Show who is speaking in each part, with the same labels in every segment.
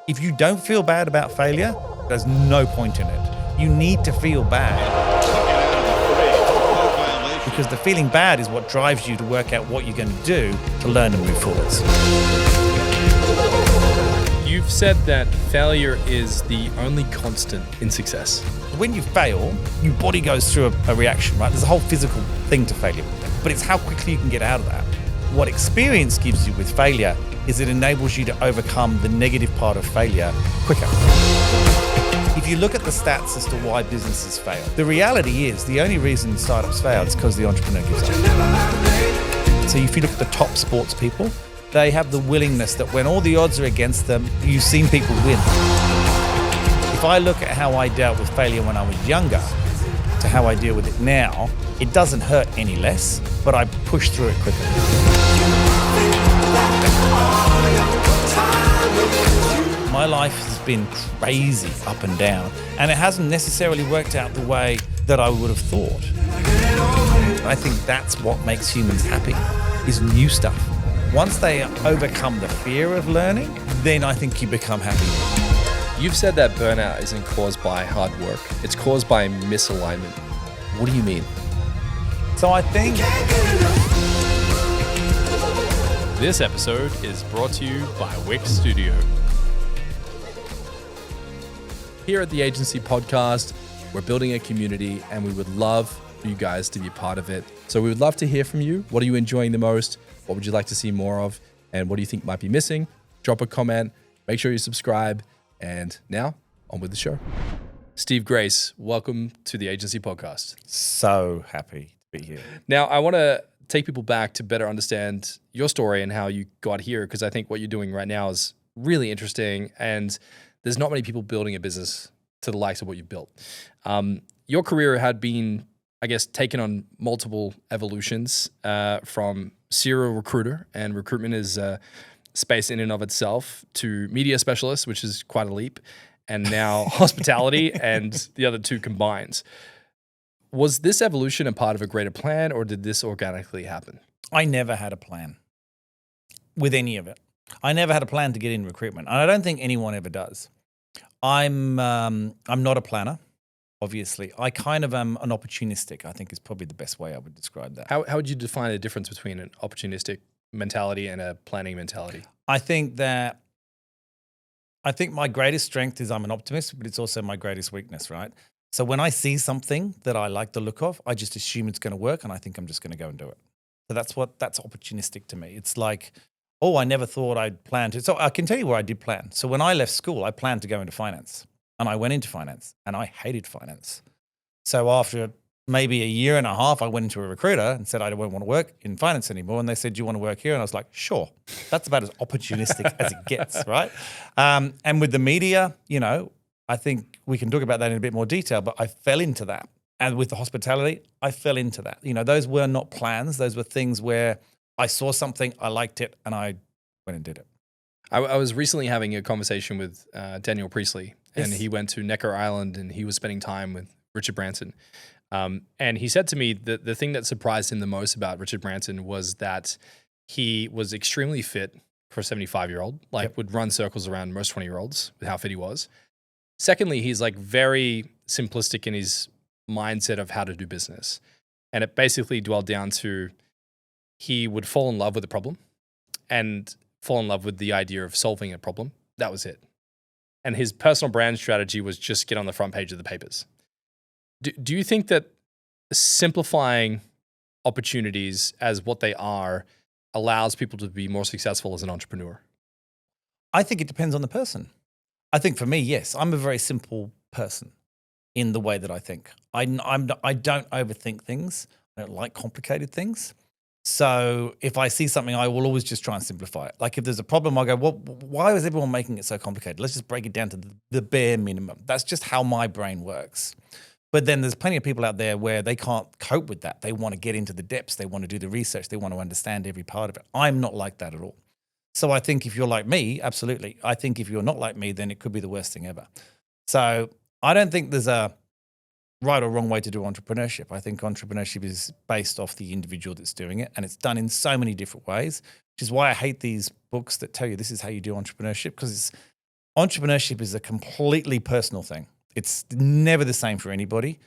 Speaker 1: If you don't feel bad about failure, there's no point in it. You need to feel bad. Because the feeling bad is what drives you to work out what you're going to do to learn and move forwards.
Speaker 2: You've said that failure is the only constant in success.
Speaker 1: When you fail, your body goes through a reaction, right? There's a whole physical thing to failure, but it's how quickly you can get out of that. What experience gives you with failure is it enables you to overcome the negative part of failure quicker. If you look at the stats as to why businesses fail, the reality is the only reason startups fail is because the entrepreneur gives up. So if you look at the top sports people, they have the willingness that when all the odds are against them, you've seen people win. If I look at how I dealt with failure when I was younger to how I deal with it now, it doesn't hurt any less, but I push through it quicker. My life has been crazy up and down, and it hasn't necessarily worked out the way that I would have thought. I think that's what makes humans happy, is new stuff. Once they overcome the fear of learning, then I think you become happy.
Speaker 2: You've said that burnout isn't caused by hard work. It's caused by misalignment. What do you mean?
Speaker 1: So I think
Speaker 3: this episode is brought to you by Wix Studio.
Speaker 2: Here at the Agency Podcast, we're building a community and we would love for you guys to be part of it. So we would love to hear from you. What are you enjoying the most? What would you like to see more of? And what do you think might be missing? Drop a comment. Make sure you subscribe. And now, on with the show. Steve Grace, welcome to the Agency Podcast.
Speaker 1: so happy to be here.
Speaker 2: Now, I want to take people back to better understand your story and how you got here, because I think what you're doing right now is really interesting. And there's not many people building a business to the likes of what you've built. Your career had been, I guess, taken on multiple evolutions from serial recruiter, and recruitment is a space in and of itself, to media specialist, which is quite a leap, and now hospitality, and the other two combined. Was this evolution a part of a greater plan, or did this organically happen?
Speaker 1: I never had a plan with any of it. I never had a plan to get in recruitment, and I don't think anyone ever does. I'm not a planner, obviously. I kind of am an opportunistic, I think is probably the best way I would describe that.
Speaker 2: How would you define the difference between an opportunistic mentality and a planning mentality?
Speaker 1: I think my greatest strength is I'm an optimist, but it's also my greatest weakness, right? So when I see something that I like the look of, I just assume it's going to work, and I think I'm just going to go and do it. So that's opportunistic to me. It's like, oh, I never thought I'd plan to. So I can tell you where I did plan. So when I left school, I planned to go into finance, and I went into finance, and I hated finance. So after maybe a year and a half, I went into a recruiter and said, I don't want to work in finance anymore. And they said, do you want to work here? And I was like, sure. That's about as opportunistic as it gets, right? And with the media, I think we can talk about that in a bit more detail, but I fell into that. And with the hospitality, I fell into that. Those were not plans. Those were things where I saw something, I liked it, and I went and did it.
Speaker 2: I was recently having a conversation with Daniel Priestley, and
Speaker 1: Yes.
Speaker 2: he went to Necker Island, and he was spending time with Richard Branson. And he said to me that the thing that surprised him the most about Richard Branson was that he was extremely fit for a 75-year-old, would run circles around most 20-year-olds with how fit he was. Secondly, he's very simplistic in his mindset of how to do business. And it basically dwelled down to he would fall in love with a problem and fall in love with the idea of solving a problem. That was it. And his personal brand strategy was just get on the front page of the papers. Do you think that simplifying opportunities as what they are allows people to be more successful as an entrepreneur?
Speaker 1: I think it depends on the person. I think for me, yes, I'm a very simple person in the way that I think. I don't overthink things. I don't like complicated things. So if I see something, I will always just try and simplify it. Like if there's a problem, I'll go, well, why is everyone making it so complicated? Let's just break it down to the bare minimum. That's just how my brain works. But then there's plenty of people out there where they can't cope with that. They want to get into the depths. They want to do the research. They want to understand every part of it. I'm not like that at all. So I think if you're like me, absolutely. I think if you're not like me, then it could be the worst thing ever. So I don't think there's a right or wrong way to do entrepreneurship. I think entrepreneurship is based off the individual that's doing it, and it's done in so many different ways, which is why I hate these books that tell you this is how you do entrepreneurship, because entrepreneurship is a completely personal thing. It's never the same for anybody.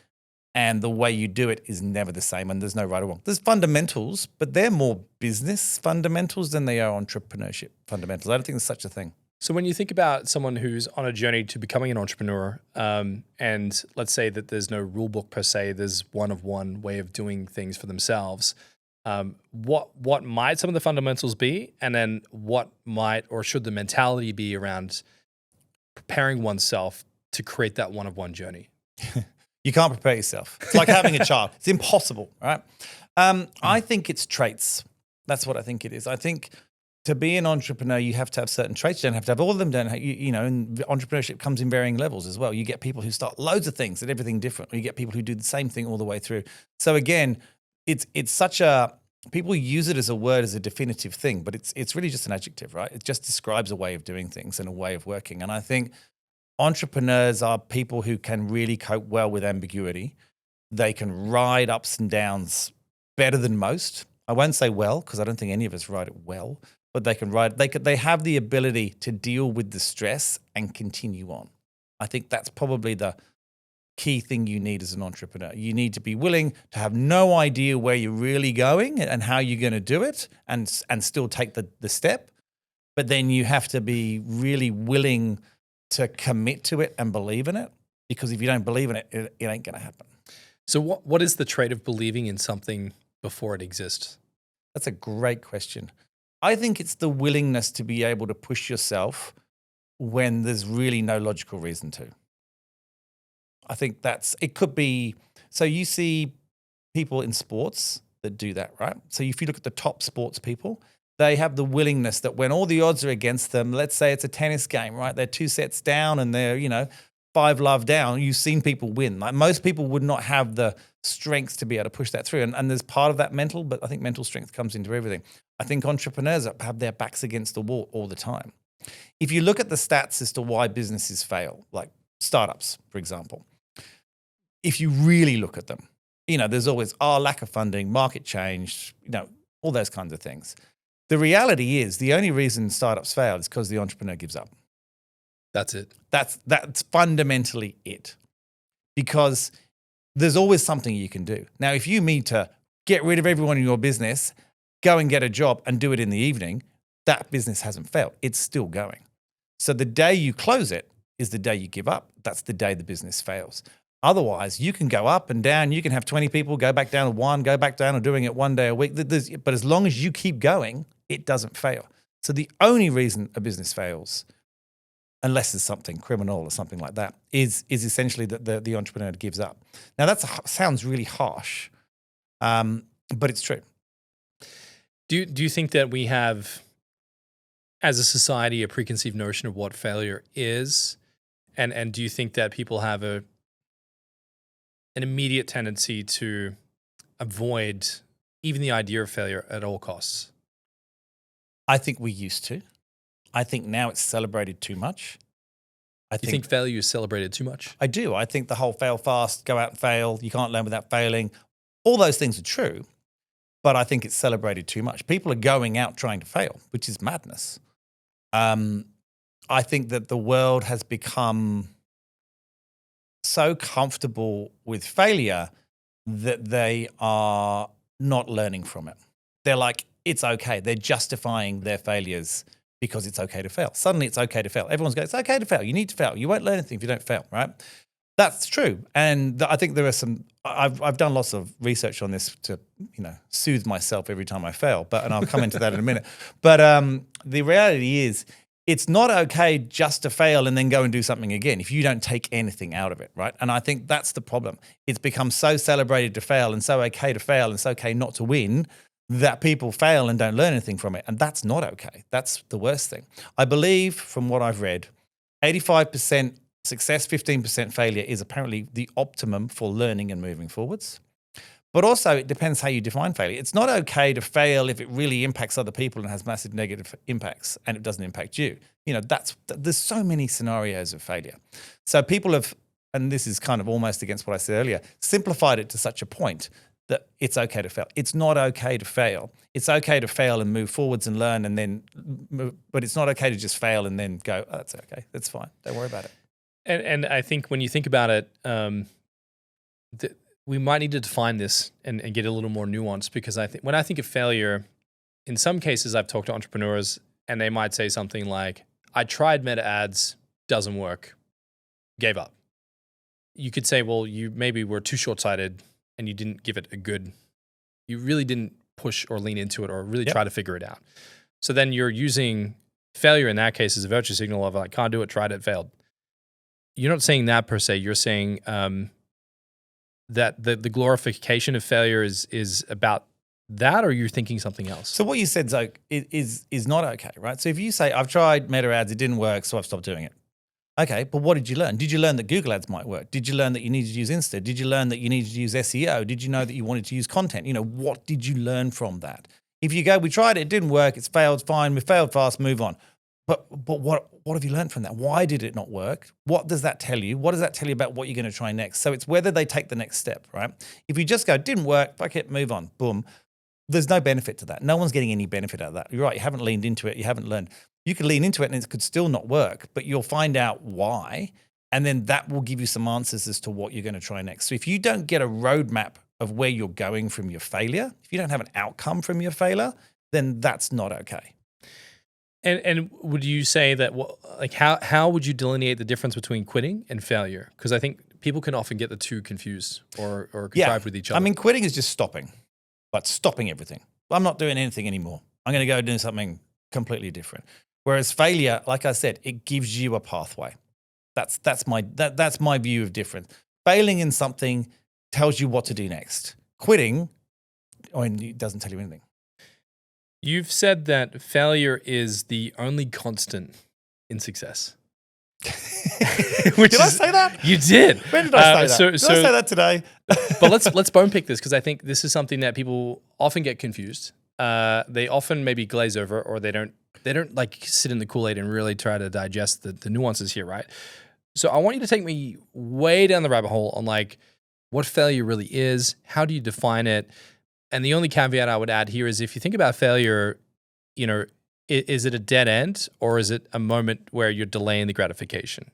Speaker 1: And the way you do it is never the same. And there's no right or wrong. There's fundamentals, but they're more business fundamentals than they are entrepreneurship fundamentals. I don't think there's such a thing.
Speaker 2: So when you think about someone who's on a journey to becoming an entrepreneur, and let's say that there's no rule book per se, there's one way of doing things for themselves. What might some of the fundamentals be, and then what might or should the mentality be around preparing oneself to create that one-of-one journey?
Speaker 1: You can't prepare yourself. It's like having a child. It's impossible, right? I think it's traits. That's what I think it is. I think to be an entrepreneur, you have to have certain traits. You don't have to have all of them. And entrepreneurship comes in varying levels as well. You get people who start loads of things and everything different. Or you get people who do the same thing all the way through. So again, it's such a, people use it as a word, as a definitive thing, but it's really just an adjective, right? It just describes a way of doing things and a way of working. And I think entrepreneurs are people who can really cope well with ambiguity. They can ride ups and downs better than most. I won't say well, because I don't think any of us ride it well, but they can ride. They have the ability to deal with the stress and continue on. I think that's probably the key thing you need as an entrepreneur. You need to be willing to have no idea where you're really going and how you're going to do it, and still take the step. But then you have to be really willing to commit to it and believe in it, because if you don't believe in it, it ain't going to happen.
Speaker 2: So what is the trait of believing in something before it exists?
Speaker 1: That's a great question. I think it's the willingness to be able to push yourself when there's really no logical reason to. I think it could be, so you see people in sports that do that, right? So if you look at the top sports people, they have the willingness that when all the odds are against them, let's say it's a tennis game, right? They're 2 sets down and they're, 5-love down. You've seen people win. Like most people would not have the strength to be able to push that through. And there's part of that mental, but I think mental strength comes into everything. I think entrepreneurs have their backs against the wall all the time. If you look at the stats as to why businesses fail, like startups, for example, if you really look at them, there's always, lack of funding, market change, all those kinds of things. The reality is the only reason startups fail is because the entrepreneur gives up.
Speaker 2: That's it.
Speaker 1: That's fundamentally it. Because there's always something you can do. Now, if you need to get rid of everyone in your business, go and get a job and do it in the evening, that business hasn't failed. It's still going. So the day you close it is the day you give up. That's the day the business fails. Otherwise, you can go up and down. You can have 20 people, go back down to one, go back down to doing it 1 day a week. But as long as you keep going, it doesn't fail. So the only reason a business fails, unless there's something criminal or something like that, is essentially that the entrepreneur gives up. Now, that sounds really harsh, but it's true.
Speaker 2: Do you think that we have, as a society, a preconceived notion of what failure is? And do you think that people have an immediate tendency to avoid even the idea of failure at all costs?
Speaker 1: I think we used to. I think now it's celebrated too much.
Speaker 2: You think failure is celebrated too much?
Speaker 1: I do. I think the whole fail fast, go out and fail, you can't learn without failing, all those things are true, but I think it's celebrated too much. People are going out trying to fail, which is madness. I think that the world has become so comfortable with failure that they are not learning from it. They're like, it's okay. They're justifying their failures because it's okay to fail. Suddenly it's okay to fail. Everyone's going, it's okay to fail. You need to fail. You won't learn anything if you don't fail, right? That's true. And I think there are I've done lots of research on this to, soothe myself every time I fail, and I'll come into that in a minute. But the reality is it's not okay just to fail and then go and do something again if you don't take anything out of it, right? And I think that's the problem. It's become so celebrated to fail and so okay to fail and it's okay not to win that people fail and don't learn anything from it. And that's not okay. That's the worst thing. I believe, from what I've read, 85% success, 15% failure is apparently the optimum for learning and moving forwards. But also, it depends how you define failure. It's not okay to fail if it really impacts other people and has massive negative impacts and it doesn't impact you. There's so many scenarios of failure. So people have, and this is kind of almost against what I said earlier, simplified it to such a point that it's okay to fail. It's not okay to fail. It's okay to fail and move forwards and learn and then move, but it's not okay to just fail and then go, oh, that's okay. That's fine. Don't worry about it.
Speaker 2: And I think when you think about it, we might need to define this and get a little more nuanced, because when I think of failure, in some cases I've talked to entrepreneurs and they might say something like, I tried meta ads, doesn't work, gave up. You could say, well, you maybe were too short-sighted and you didn't give it you really didn't push or lean into it or really try to figure it out. So then you're using failure in that case as a virtue signal of like, can't do it, tried it, failed. You're not saying that per se. You're saying that the glorification of failure is about that, or you're thinking something else?
Speaker 1: So what you said, Zoe, is not okay, right? So if you say, I've tried meta ads, it didn't work, so I've stopped doing it. Okay, but what did you learn? Did you learn that Google ads might work? Did you learn that you needed to use Insta? Did you learn that you needed to use SEO? Did you know that you wanted to use content? What did you learn from that? If you go, we tried it, it didn't work, it's failed, fine, we failed fast, move on. But what have you learned from that? Why did it not work? What does that tell you? What does that tell you about what you're going to try next? So it's whether they take the next step, right? If you just go, didn't work, fuck it, move on, boom. There's no benefit to that. No one's getting any benefit out of that. You're right, you haven't leaned into it, you haven't learned. You could lean into it and it could still not work, but you'll find out why. And then that will give you some answers as to what you're going to try next. So if you don't get a roadmap of where you're going from your failure, if you don't have an outcome from your failure, then that's not okay.
Speaker 2: And would you say that, how would you delineate the difference between quitting and failure? Because I think people can often get the two confused or contrived with each other.
Speaker 1: I mean, quitting is just stopping, but stopping everything. I'm not doing anything anymore. I'm going to go do something completely different. Whereas failure, like I said, it gives you a pathway. That's my view of difference. Failing in something tells you what to do next. Quitting, it doesn't tell you anything.
Speaker 2: You've said that failure is the only constant in success.
Speaker 1: Did I say that?
Speaker 2: You did.
Speaker 1: When did I say that?
Speaker 2: Did
Speaker 1: I say that today?
Speaker 2: But let's bone pick this, because I think this is something that people often get confused. They often maybe glaze over, or they don't like sit in the Kool-Aid and really try to digest the nuances here, right? So I want you to take me way down the rabbit hole on like what failure really is, how do you define it? And the only caveat I would add here is, if you think about failure, is it a dead end, or is it a moment where you're delaying the gratification?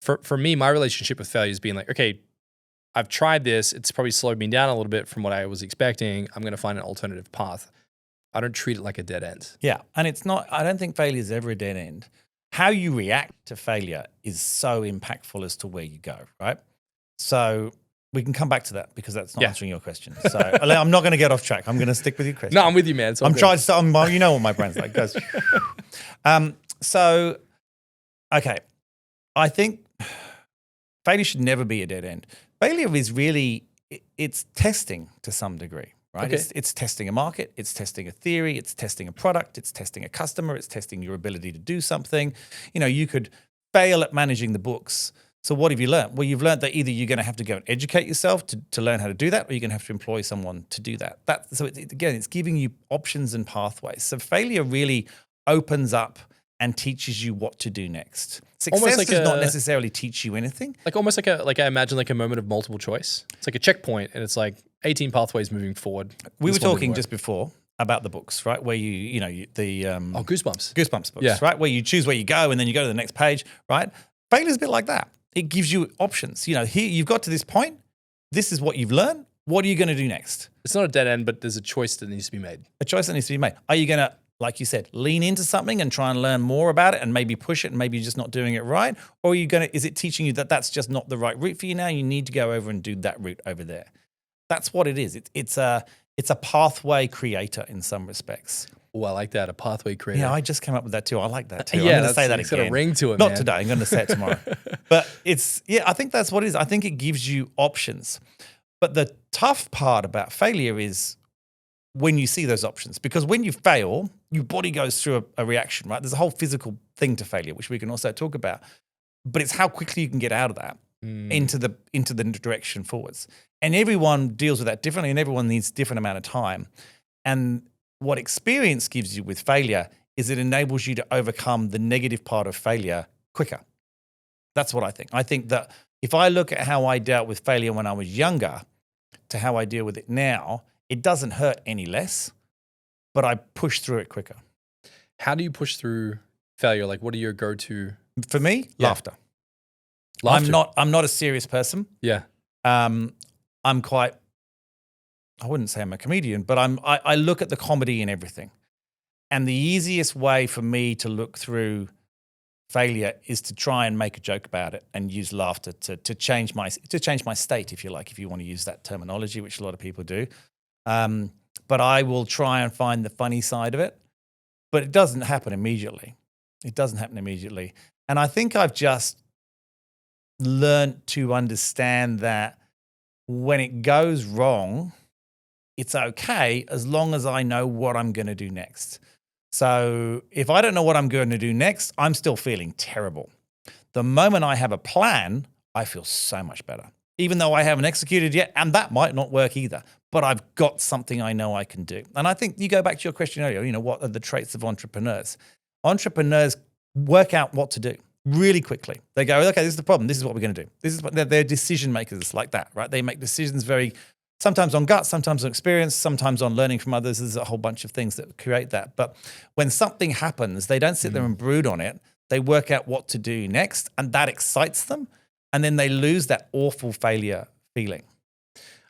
Speaker 2: For me, my relationship with failure is being like, okay, I've tried this. It's probably slowed me down a little bit from what I was expecting. I'm going to find an alternative path. I don't treat it like a dead end.
Speaker 1: Yeah, and it's not. I don't think failure is ever a dead end. How you react to failure is so impactful as to where you go, right? So we can come back to that, because that's not answering your question. So I'm not going to get off track. I'm going to stick with your question.
Speaker 2: No, I'm with you, man.
Speaker 1: I'm trying to. You know what my brain's like. Goes. So, okay, I think failure should never be a dead end. Failure is really, it's testing to some degree, right?
Speaker 2: Okay.
Speaker 1: It's testing a market, it's testing a theory, it's testing a product, it's testing a customer, it's testing your ability to do something. You could fail at managing the books. So what have you learned? Well, you've learned that either you're going to have to go and educate yourself to learn how to do that, or you're going to have to employ someone to do that. It's giving you options and pathways. So failure really opens up and teaches you what to do next. Success does not necessarily teach you anything.
Speaker 2: Almost like I imagine like a moment of multiple choice. It's like a checkpoint, and it's like 18 pathways moving forward.
Speaker 1: We were talking just before about the books, right? Where
Speaker 2: Goosebumps.
Speaker 1: Goosebumps books, right? Where you choose where you go and then you go to the next page, right? Failure is a bit like that. It gives you options. Here you've got to this point. This is what you've learned. What are you going to do next?
Speaker 2: It's not a dead end, but there's a choice that needs to be made.
Speaker 1: A choice that needs to be made. Are you going to, like you said, lean into something and try and learn more about it and maybe push it and maybe you're just not doing it right? Or is it teaching you that that's just not the right route for you now? You need to go over and do that route over there. That's what it is. It's a pathway creator in some respects.
Speaker 2: Oh, I like that. A pathway creator.
Speaker 1: Yeah, I just came up with that too. I like that too.
Speaker 2: Yeah,
Speaker 1: I'm going to say that
Speaker 2: again.
Speaker 1: again.
Speaker 2: Got a ring to it,
Speaker 1: Not
Speaker 2: man.
Speaker 1: today. I'm going to say it tomorrow. But I think that's what it is. I think it gives you options. But the tough part about failure is when you see those options, because when you fail, your body goes through a reaction, right? There's a whole physical thing to failure, which we can also talk about. But it's how quickly you can get out of that into the direction forwards. And everyone deals with that differently, and everyone needs a different amount of time. And what experience gives you with failure is it enables you to overcome the negative part of failure quicker. That's what I think. I think that if I look at how I dealt with failure when I was younger, to how I deal with it now, it doesn't hurt any less, but I push through it quicker.
Speaker 2: How do you push through failure? Like, what are your go-to?
Speaker 1: For me,
Speaker 2: Yeah.
Speaker 1: laughter.
Speaker 2: Laughter.
Speaker 1: I'm not a serious person.
Speaker 2: Yeah.
Speaker 1: I'm quite, I wouldn't say I'm a comedian, but I look at the comedy in everything. And the easiest way for me to look through failure is to try and make a joke about it and use laughter to change my state, if you like, if you want to use that terminology, which a lot of people do. But I will try and find the funny side of it. But it doesn't happen immediately. And I think I've just learned to understand that when it goes wrong, it's okay as long as I know what I'm going to do next. So if I don't know what I'm going to do next, I'm still feeling terrible. The moment I have a plan, I feel so much better, even though I haven't executed yet, and that might not work either. But I've got something I know I can do. And I think you go back to your question earlier, what are the traits of entrepreneurs? Entrepreneurs work out what to do really quickly. They go, okay, this is the problem. This is what we're going to do. This is what they're decision makers like that, right? They make decisions sometimes on gut, sometimes on experience, sometimes on learning from others. There's a whole bunch of things that create that. But when something happens, they don't sit there and brood on it. They work out what to do next, and that excites them. And then they lose that awful failure feeling.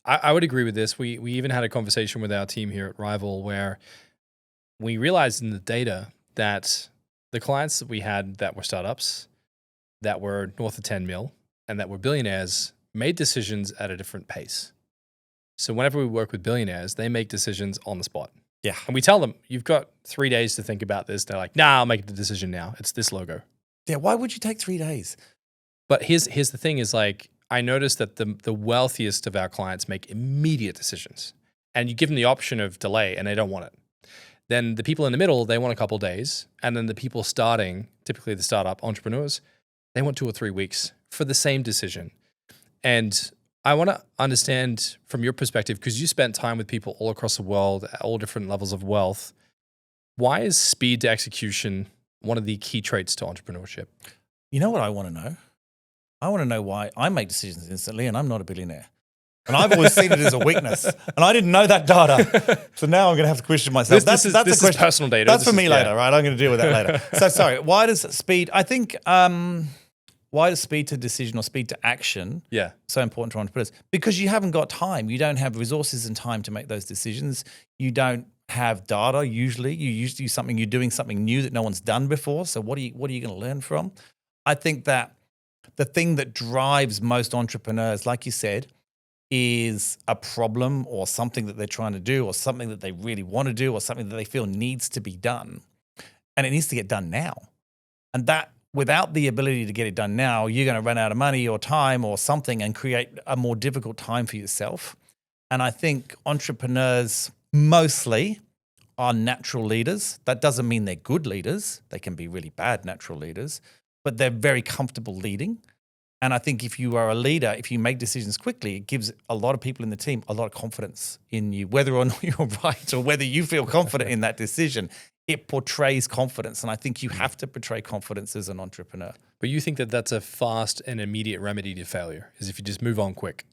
Speaker 2: I would agree with this. We even had a conversation with our team here at Rival where we realized in the data that the clients that we had that were startups, that were north of 10 mil, and that were billionaires made decisions at a different pace. So whenever we work with billionaires, they make decisions on the spot.
Speaker 1: Yeah.
Speaker 2: And we tell them, you've got 3 days to think about this. They're like, nah, I'll make the decision now. It's this logo.
Speaker 1: Yeah, why would you take 3 days?
Speaker 2: But here's the thing is like, I noticed that the wealthiest of our clients make immediate decisions. And you give them the option of delay and they don't want it. Then the people in the middle, they want a couple days. And then the people starting, typically the startup entrepreneurs, they want 2 or 3 weeks for the same decision. And I want to understand from your perspective, because you spent time with people all across the world at all different levels of wealth, why is speed to execution one of the key traits to entrepreneurship?
Speaker 1: You know what I want to know? I want to know why I make decisions instantly and I'm not a billionaire. And I've always seen it as a weakness. And I didn't know that data. So now I'm going to have to question myself.
Speaker 2: This is personal data.
Speaker 1: That's for me later, right? I'm going to deal with that later. So sorry, why does speed, I think, why is speed to decision or speed to action so important to entrepreneurs? Because you haven't got time. You don't have resources and time to make those decisions. You don't have data usually. You usually do something, you're doing something new that no one's done before. So what are you going to learn from? I think that the thing that drives most entrepreneurs, like you said, is a problem or something that they're trying to do or something that they really want to do or something that they feel needs to be done. And it needs to get done now. And that without the ability to get it done now, you're going to run out of money or time or something and create a more difficult time for yourself. And I think entrepreneurs mostly are natural leaders. That doesn't mean they're good leaders. They can be really bad natural leaders, but they're very comfortable leading. And I think if you are a leader, if you make decisions quickly, it gives a lot of people in the team a lot of confidence in you, whether or not you're right or whether you feel confident in that decision. It portrays confidence. And I think you have to portray confidence as an entrepreneur.
Speaker 2: But you think that that's a fast and immediate remedy to failure, is if you just move on quick?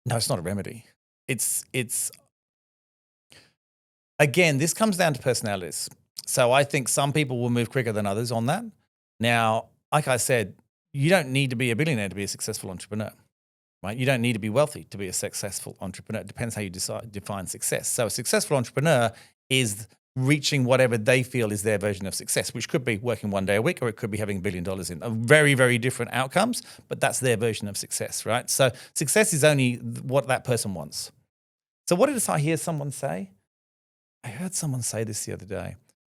Speaker 1: No, it's not a remedy. It's again, this comes down to personalities. So I think some people will move quicker than others on that. Now, like I said, you don't need to be a billionaire to be a successful entrepreneur, right? You don't need to be wealthy to be a successful entrepreneur. It depends how you define success. So a successful entrepreneur is reaching whatever they feel is their version of success, which could be working 1 day a week or it could be having $1 billion in very, very different outcomes, but that's their version of success, right? So success is only what that person wants. So what did I hear someone say? I heard someone say this the other day.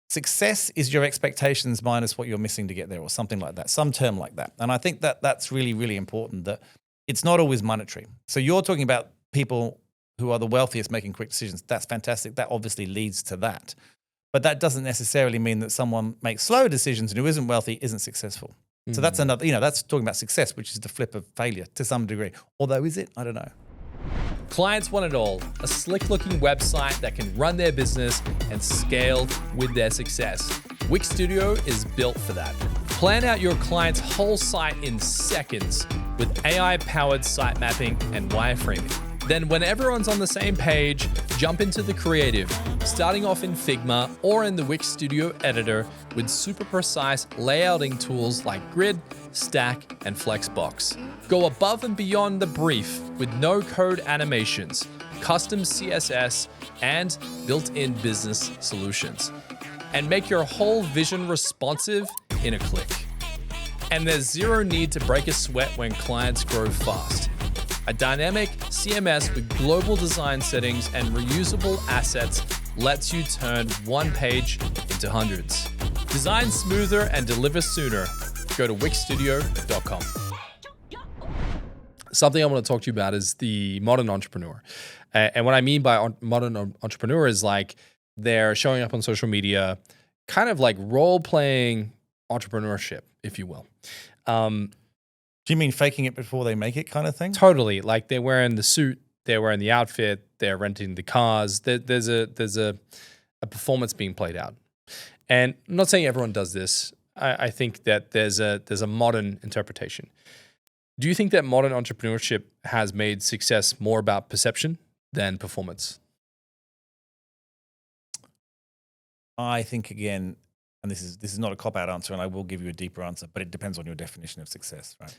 Speaker 1: Success is your expectations minus what you're missing to get there or something like that, some term like that. And I think that that's really, really important, that it's not always monetary. So you're talking about people who are the wealthiest making quick decisions. That's fantastic. That obviously leads to that. But that doesn't necessarily mean that someone makes slow decisions and who isn't wealthy isn't successful. Mm-hmm. So that's another, that's talking about success, which is the flip of failure to some degree. Although is it? I don't know.
Speaker 3: Clients want it all. A slick-looking website that can run their business and scale with their success. Wix Studio is built for that. Plan out your client's whole site in seconds with AI-powered site mapping and wireframing. Then when everyone's on the same page, jump into the creative, starting off in Figma or in the Wix Studio editor with super precise layouting tools like Grid, Stack, and Flexbox. Go above and beyond the brief with no-code animations, custom CSS, and built-in business solutions. And make your whole vision responsive in a click. And there's zero need to break a sweat when clients grow fast. A dynamic CMS with global design settings and reusable assets lets you turn one page into hundreds. Design smoother and deliver sooner. Go to wixstudio.com.
Speaker 2: Something I want to talk to you about is the modern entrepreneur. And what I mean by modern entrepreneur is like they're showing up on social media, kind of like role-playing entrepreneurship, if you will.
Speaker 1: Do you mean faking it before they make it kind of thing?
Speaker 2: Totally. Like they're wearing the suit, they're wearing the outfit, they're renting the cars. There's a performance being played out. And I'm not saying everyone does this. I think that there's a modern interpretation. Do you think that modern entrepreneurship has made success more about perception than performance?
Speaker 1: I think again, and this is not a cop-out answer, and I will give you a deeper answer, but it depends on your definition of success, right?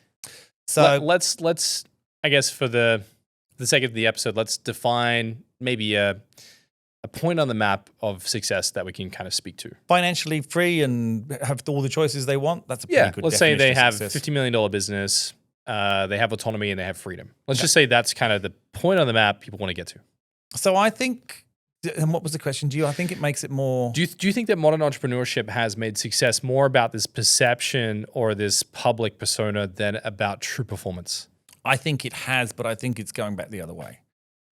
Speaker 1: So
Speaker 2: let's I guess for the sake of the episode, let's define maybe a point on the map of success that we can kind of speak to.
Speaker 1: Financially free and have all the choices they want. That's a pretty good
Speaker 2: let's say they
Speaker 1: definition of
Speaker 2: have
Speaker 1: success.
Speaker 2: $50 million business, they have autonomy and they have freedom. Let's just say that's kind of the point on the map people want to get to.
Speaker 1: So I think, and what was the question? I think it makes it more.
Speaker 2: Do you think that modern entrepreneurship has made success more about this perception or this public persona than about true performance?
Speaker 1: I think it has, but I think it's going back the other way.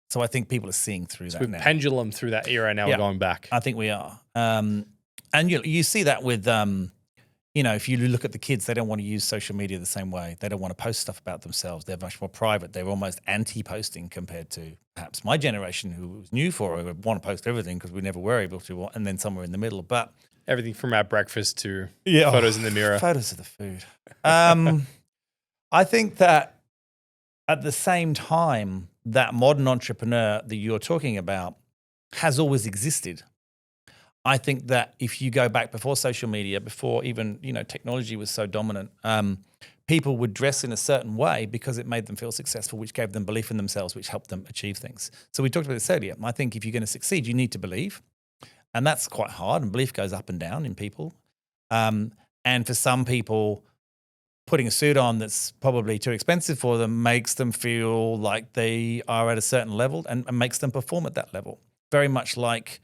Speaker 1: So I think people are seeing through that
Speaker 2: We've
Speaker 1: now.
Speaker 2: pendulum through that era, now we're going back.
Speaker 1: I think we are. And you see that with, if you look at the kids, they don't want to use social media the same way. They don't want to post stuff about themselves. They're much more private. They're almost anti-posting compared to perhaps my generation, who was new for it, would want to post everything because we never were able to, and then somewhere in the middle. But
Speaker 2: everything from our breakfast to photos in the mirror.
Speaker 1: Photos of the food. I think that at the same time, that modern entrepreneur that you're talking about has always existed. I think that if you go back before social media, before even technology was so dominant, people would dress in a certain way because it made them feel successful, which gave them belief in themselves, which helped them achieve things. So we talked about this earlier. I think if you're going to succeed, you need to believe, and that's quite hard. And belief goes up and down in people. And for some people, putting a suit on that's probably too expensive for them makes them feel like they are at a certain level and makes them perform at that level. Very much like,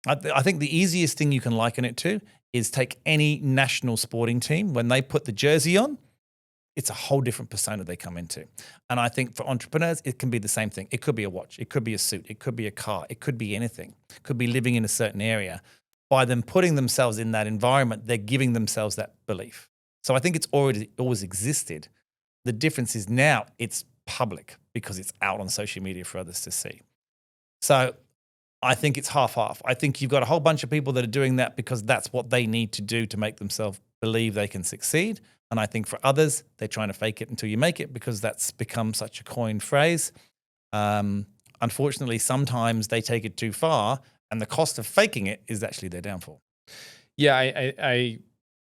Speaker 1: I think the easiest thing you can liken it to is take any national sporting team. When they put the jersey on, it's a whole different persona they come into. And I think for entrepreneurs, it can be the same thing. It could be a watch. It could be a suit. It could be a car. It could be anything. It could be living in a certain area. By them putting themselves in that environment, they're giving themselves that belief. So I think it's always existed. The difference is now it's public because it's out on social media for others to see. So I think it's half-half. I think you've got a whole bunch of people that are doing that because that's what they need to do to make themselves believe they can succeed. And I think for others, they're trying to fake it until you make it because that's become such a coined phrase. Unfortunately, sometimes they take it too far, and the cost of faking it is actually their downfall.
Speaker 2: Yeah,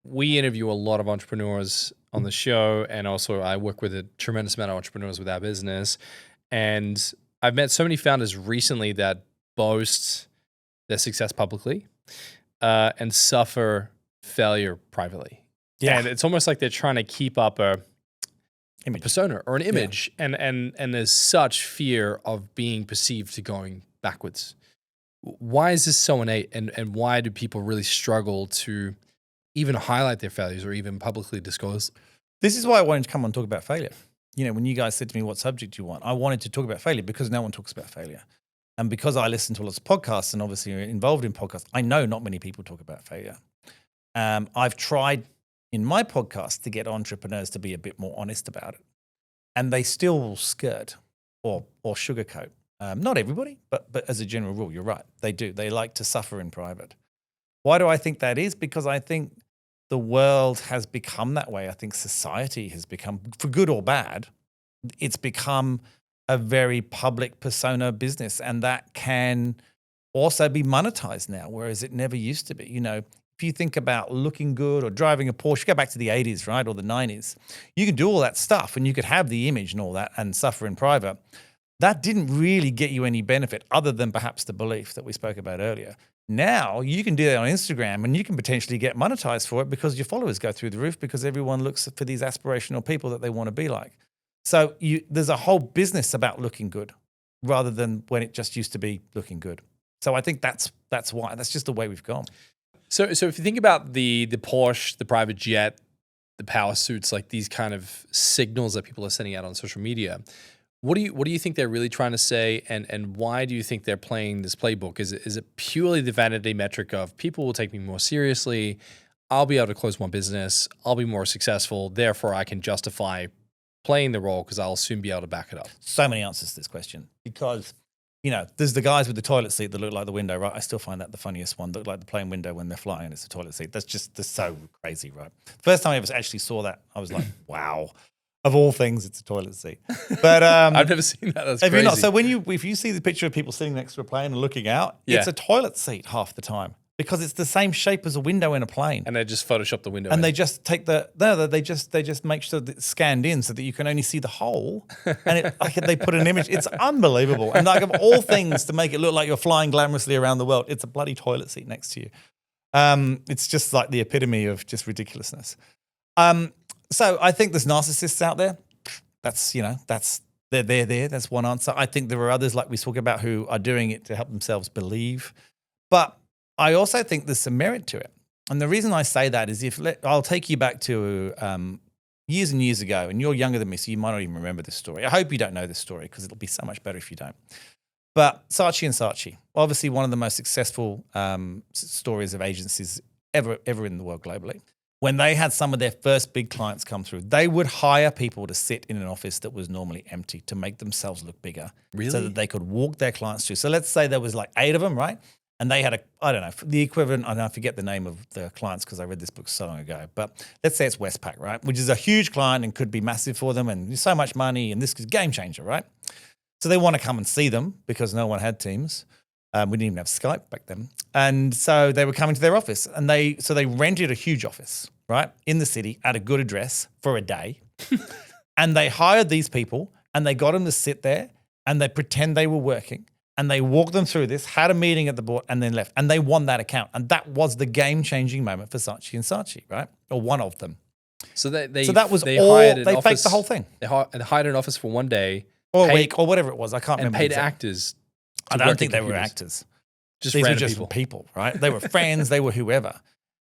Speaker 2: we interview a lot of entrepreneurs on the show, and also I work with a tremendous amount of entrepreneurs with our business. And I've met so many founders recently that boast their success publicly and suffer failure privately.
Speaker 1: Yeah.
Speaker 2: And it's almost like they're trying to keep up a persona or an image.
Speaker 1: Yeah.
Speaker 2: And there's such fear of being perceived to going backwards. Why is this so innate? And why do people really struggle to even highlight their failures or even publicly disclose?
Speaker 1: This is why I wanted to come on and talk about failure. When you guys said to me, what subject do you want? I wanted to talk about failure because no one talks about failure. And because I listen to lots of podcasts and obviously are involved in podcasts, I know not many people talk about failure. I've tried in my podcast to get entrepreneurs to be a bit more honest about it. And they still skirt or sugarcoat. Not everybody, but as a general rule, you're right. They do. They like to suffer in private. Why do I think that is? Because I think the world has become that way. I think society has become, for good or bad, it's become a very public persona business, and that can also be monetized now, whereas it never used to be. If you think about looking good or driving a Porsche, go back to the 80s, right, or the 90s, you could do all that stuff and you could have the image and all that and suffer in private. That didn't really get you any benefit other than perhaps the belief that we spoke about earlier. Now you can do that on Instagram and you can potentially get monetized for it because your followers go through the roof because everyone looks for these aspirational people that they want to be like. So there's a whole business about looking good rather than when it just used to be looking good. So I think that's why. That's just the way we've gone.
Speaker 2: So if you think about the Porsche, the private jet, the power suits, like these kind of signals that people are sending out on social media, what do you think they're really trying to say, and why do you think they're playing this playbook? Is it purely the vanity metric of people will take me more seriously, I'll be able to close my business, I'll be more successful, therefore I can justify playing the role because I'll soon be able to back it up?
Speaker 1: So many answers to this question because there's the guys with the toilet seat that look like the window, right? I still find that the funniest one. That look like the plane window when they're flying and it's a toilet seat. That's so crazy, right? First time I ever actually saw that, I was like, wow. Of all things, it's a toilet seat. But
Speaker 2: I've never seen that. That's crazy.
Speaker 1: So if you see the picture of people sitting next to a plane and looking out, it's a toilet seat half the time because it's the same shape as a window in a plane.
Speaker 2: And they just Photoshop the window.
Speaker 1: And they just take they just make sure that it's scanned in so that you can only see the hole. And they put an image. It's unbelievable. And like of all things to make it look like you're flying glamorously around the world, it's a bloody toilet seat next to you. It's just like the epitome of just ridiculousness. So I think there's narcissists out there. They're there. That's one answer. I think there are others like we talk about who are doing it to help themselves believe. But I also think there's some merit to it. And the reason I say that is I'll take you back to years and years ago, and you're younger than me, so you might not even remember this story. I hope you don't know this story because it'll be so much better if you don't. But Saatchi & Saatchi, obviously one of the most successful stories of agencies ever in the world globally. When they had some of their first big clients come through, they would hire people to sit in an office that was normally empty to make themselves look bigger.
Speaker 2: Really?
Speaker 1: So that they could walk their clients through. So let's say there was like 8 of them, right? And they had the equivalent, I forget the name of the clients because I read this book so long ago, but let's say it's Westpac, right? Which is a huge client and could be massive for them and so much money and this is a game changer, right? So they want to come and see them because no one had Teams. We didn't even have Skype back then. And so they were coming to their office and they rented a huge office, right, in the city at a good address for a day. And they hired these people and they got them to sit there and they pretend they were working. And they walked them through this, had a meeting at the board, and then left. And they won that account. And that was the game-changing moment for Saatchi & Saatchi, right? Or one of them.
Speaker 2: So that was
Speaker 1: they
Speaker 2: all.
Speaker 1: They faked the whole thing.
Speaker 2: They hired an office for one day.
Speaker 1: Or a week, or whatever it was. I can't remember.
Speaker 2: And paid actors.
Speaker 1: I don't think they were actors.
Speaker 2: These
Speaker 1: were just people, right? They were friends. They were whoever.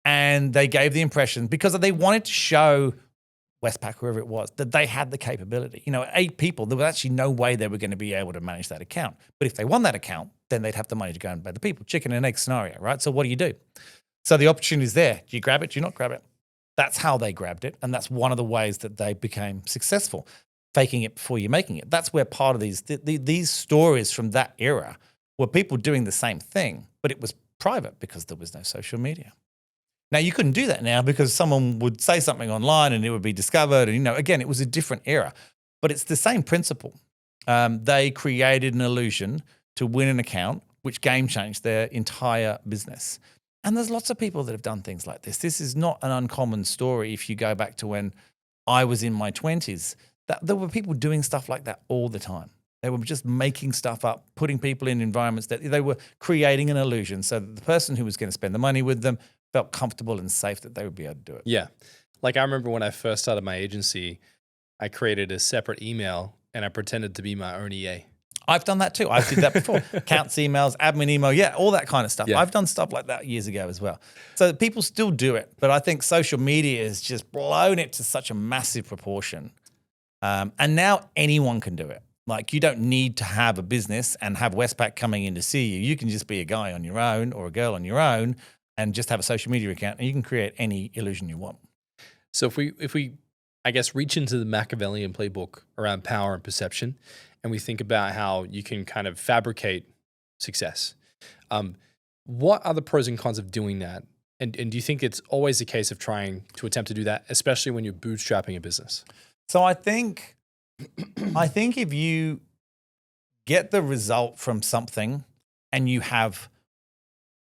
Speaker 1: And they gave the impression, because they wanted to show Westpac, whoever it was, that they had the capability. 8 people, there was actually no way they were going to be able to manage that account. But if they won that account, then they'd have the money to go and pay the people. Chicken and egg scenario, right? So what do you do? So the opportunity is there. Do you grab it? Do you not grab it? That's how they grabbed it. And that's one of the ways that they became successful, faking it before you're making it. That's where part of these stories from that era were people doing the same thing, but it was private because there was no social media. Now, you couldn't do that now because someone would say something online and it would be discovered. And, again, it was a different era, but it's the same principle. They created an illusion to win an account, which game changed their entire business. And there's lots of people that have done things like this. This is not an uncommon story. If you go back to when I was in my 20s, there were people doing stuff like that all the time. They were just making stuff up, putting people in environments that they were creating an illusion so that the person who was going to spend the money with them felt comfortable and safe that they would be able to do it.
Speaker 2: Yeah. Like I remember when I first started my agency, I created a separate email and I pretended to be my own EA.
Speaker 1: I've done that too. I did that before. Accounts emails, admin email, all that kind of stuff. Yeah. I've done stuff like that years ago as well. So people still do it, but I think social media has just blown it to such a massive proportion. And now anyone can do it. Like you don't need to have a business and have Westpac coming in to see you. You can just be a guy on your own or a girl on your own and just have a social media account and you can create any illusion you want.
Speaker 2: So if we I guess reach into the Machiavellian playbook around power and perception and we think about how you can kind of fabricate success, what are the pros and cons of doing that? And do you think it's always a case of trying to attempt to do that, especially when you're bootstrapping a business?
Speaker 1: So I think if you get the result from something and you have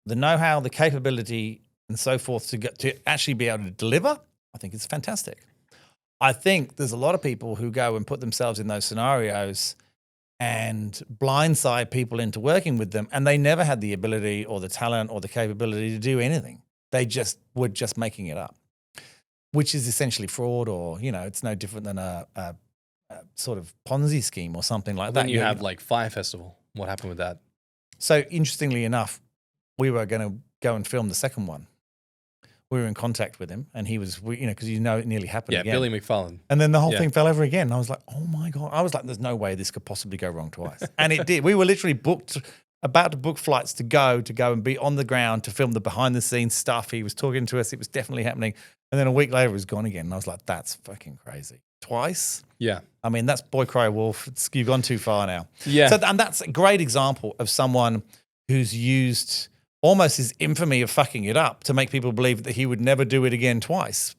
Speaker 1: the know-how, the capability, and so forth to actually be able to deliver, I think it's fantastic. I think there's a lot of people who go and put themselves in those scenarios and blindside people into working with them, and they never had the ability or the talent or the capability to do anything. They just were just making it up, which is essentially fraud, or, it's no different than a sort of Ponzi scheme or something like that.
Speaker 2: Then you have like Fire Festival. What happened with that?
Speaker 1: So interestingly enough, we were going to go and film the second one. We were in contact with him, and he was, because it nearly happened again.
Speaker 2: Yeah, Billy McFarlane.
Speaker 1: And then the whole thing fell over again. And I was like, oh my God. I was like, there's no way this could possibly go wrong twice. And it did. We were literally about to book flights to go and be on the ground to film the behind the scenes stuff. He was talking to us. It was definitely happening. And then a week later, it was gone again. And I was like, that's fucking crazy. Twice?
Speaker 2: Yeah.
Speaker 1: I mean, that's boy cry wolf. You've gone too far now.
Speaker 2: Yeah.
Speaker 1: So, and that's a great example of someone who's used almost his infamy of fucking it up to make people believe that he would never do it again twice.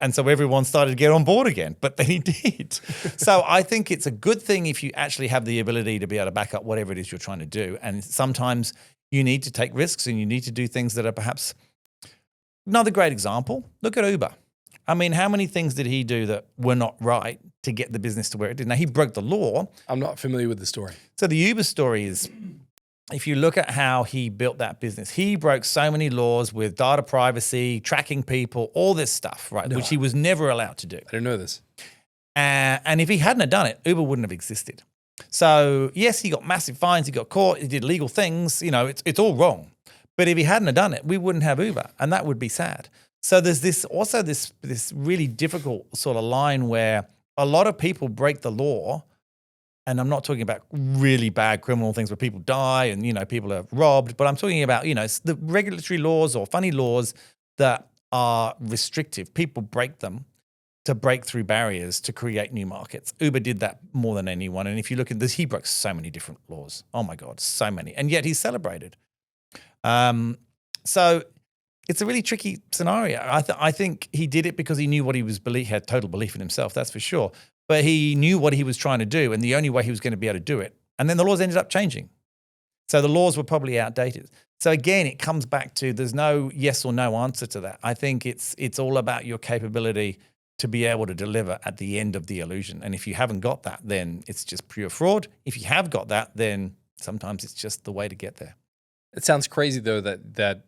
Speaker 1: And so everyone started to get on board again, but then he did. So I think it's a good thing if you actually have the ability to be able to back up whatever it is you're trying to do. And sometimes you need to take risks and you need to do things that are perhaps another great example. Look at Uber. I mean, how many things did he do that were not right to get the business to where it did? Now, he broke the law.
Speaker 2: I'm not familiar with the story.
Speaker 1: So the Uber story is, if you look at how he built that business, he broke so many laws with data privacy, tracking people, all this stuff, right, which he was never allowed to do.
Speaker 2: I didn't know this.
Speaker 1: And if he hadn't have done it, Uber wouldn't have existed. So yes, he got massive fines, he got caught, he did legal things, it's all wrong. But if he hadn't have done it, we wouldn't have Uber, and that would be sad. So there's this really difficult sort of line where a lot of people break the law. And I'm not talking about really bad criminal things where people die and, people are robbed, but I'm talking about, the regulatory laws or funny laws that are restrictive. People break them to break through barriers to create new markets. Uber did that more than anyone. And if you look at this, he broke so many different laws. Oh my God, so many. And yet he's celebrated. So it's a really tricky scenario. I think he did it because he knew what he had total belief in himself, that's for sure. But he knew what he was trying to do and the only way he was going to be able to do it. And then the laws ended up changing. So the laws were probably outdated. So again, it comes back to there's no yes or no answer to that. I think it's all about your capability to be able to deliver at the end of the illusion. And if you haven't got that, then it's just pure fraud. If you have got that, then sometimes it's just the way to get there.
Speaker 2: It sounds crazy, though, that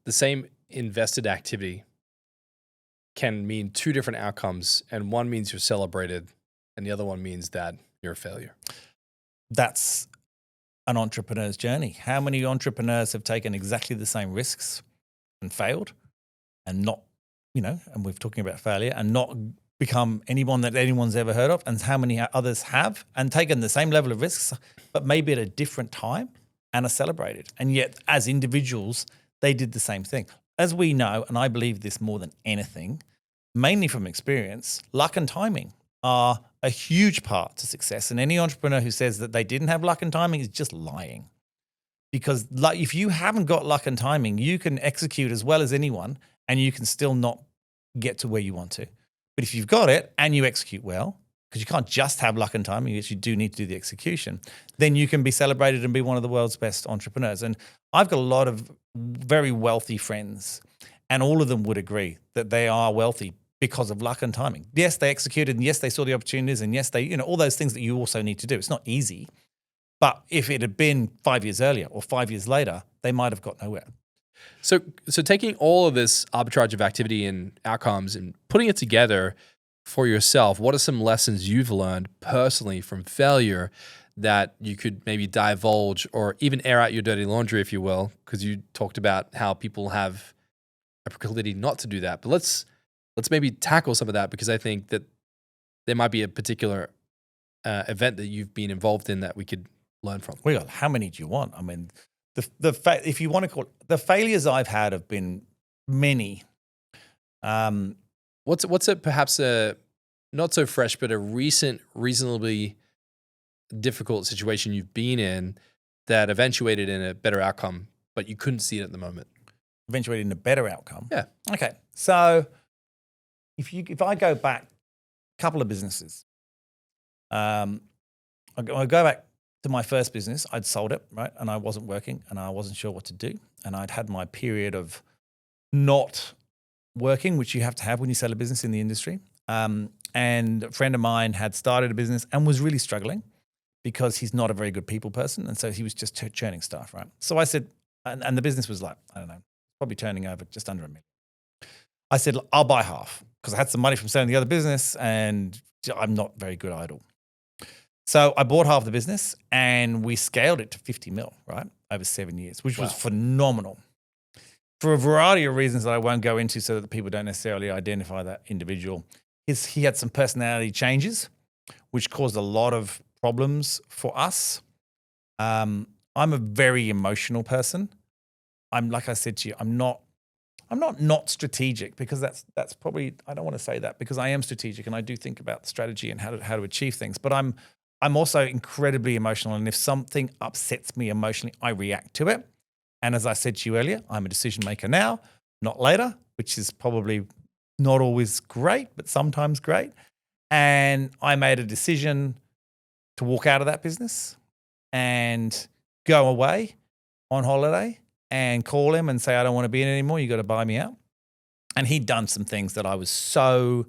Speaker 2: the same invested activity can mean two different outcomes, and one means you're celebrated and the other one means that you're a failure.
Speaker 1: That's an entrepreneur's journey. How many entrepreneurs have taken exactly the same risks and failed and not, and we're talking about failure, and not become anyone that anyone's ever heard of, and how many others have and taken the same level of risks, but maybe at a different time and are celebrated. And yet as individuals, they did the same thing. As we know, and I believe this more than anything, mainly from experience, luck and timing are a huge part to success. And any entrepreneur who says that they didn't have luck and timing is just lying. Because if you haven't got luck and timing, you can execute as well as anyone and you can still not get to where you want to. But if you've got it and you execute well, because you can't just have luck and timing, you actually do need to do the execution, then you can be celebrated and be one of the world's best entrepreneurs. And I've got a lot of very wealthy friends, and all of them would agree that they are wealthy because of luck and timing. Yes, they executed, and yes, they saw the opportunities, and yes, they, all those things that you also need to do. It's not easy, but if it had been 5 years earlier or 5 years later, they might have got nowhere.
Speaker 2: So taking all of this arbitrage of activity and outcomes and putting it together for yourself, what are some lessons you've learned personally from failure that you could maybe divulge or even air out your dirty laundry, if you will? Because you talked about how people have a proclivity not to do that. But let's maybe tackle some of that, because I think that there might be a particular event that you've been involved in that we could learn from.
Speaker 1: Well, how many do you want? I mean, if you want to call it, the failures I've had have been many.
Speaker 2: What's perhaps a not so fresh, but a recent, reasonably difficult situation you've been in that eventuated in a better outcome, but you couldn't see it at the moment?
Speaker 1: eventuated in a better outcome.
Speaker 2: Yeah.
Speaker 1: Okay. So if I go back a couple of businesses, I go back to my first business. I'd sold it, right? And I wasn't working and I wasn't sure what to do. And I'd had my period of not working, which you have to have when you sell a business in the industry. And a friend of mine had started a business and was really struggling because he's not a very good people person. And so he was just churning stuff, right? So I said, and the business was like, I don't know, probably turning over just under $1 million. I said, I'll buy half because I had some money from selling the other business and I'm not very good idle. So I bought half the business and we scaled it to 50 mil, right? Over 7 years, which was phenomenal. For a variety of reasons that I won't go into so that the people don't necessarily identify that individual. He had some personality changes, which caused a lot of problems for us. I'm a very emotional person. I'm, like I said to you, I'm not strategic because that's probably, I don't want to say that because I am strategic and I do think about strategy and how to achieve things. But I'm also incredibly emotional, and if something upsets me emotionally, I react to it. And as I said to you earlier, I'm a decision maker now, not later, which is probably not always great, but sometimes great. And I made a decision to walk out of that business and go away on holiday and call him and say, I don't want to be in it anymore. You got to buy me out. And he'd done some things that I was so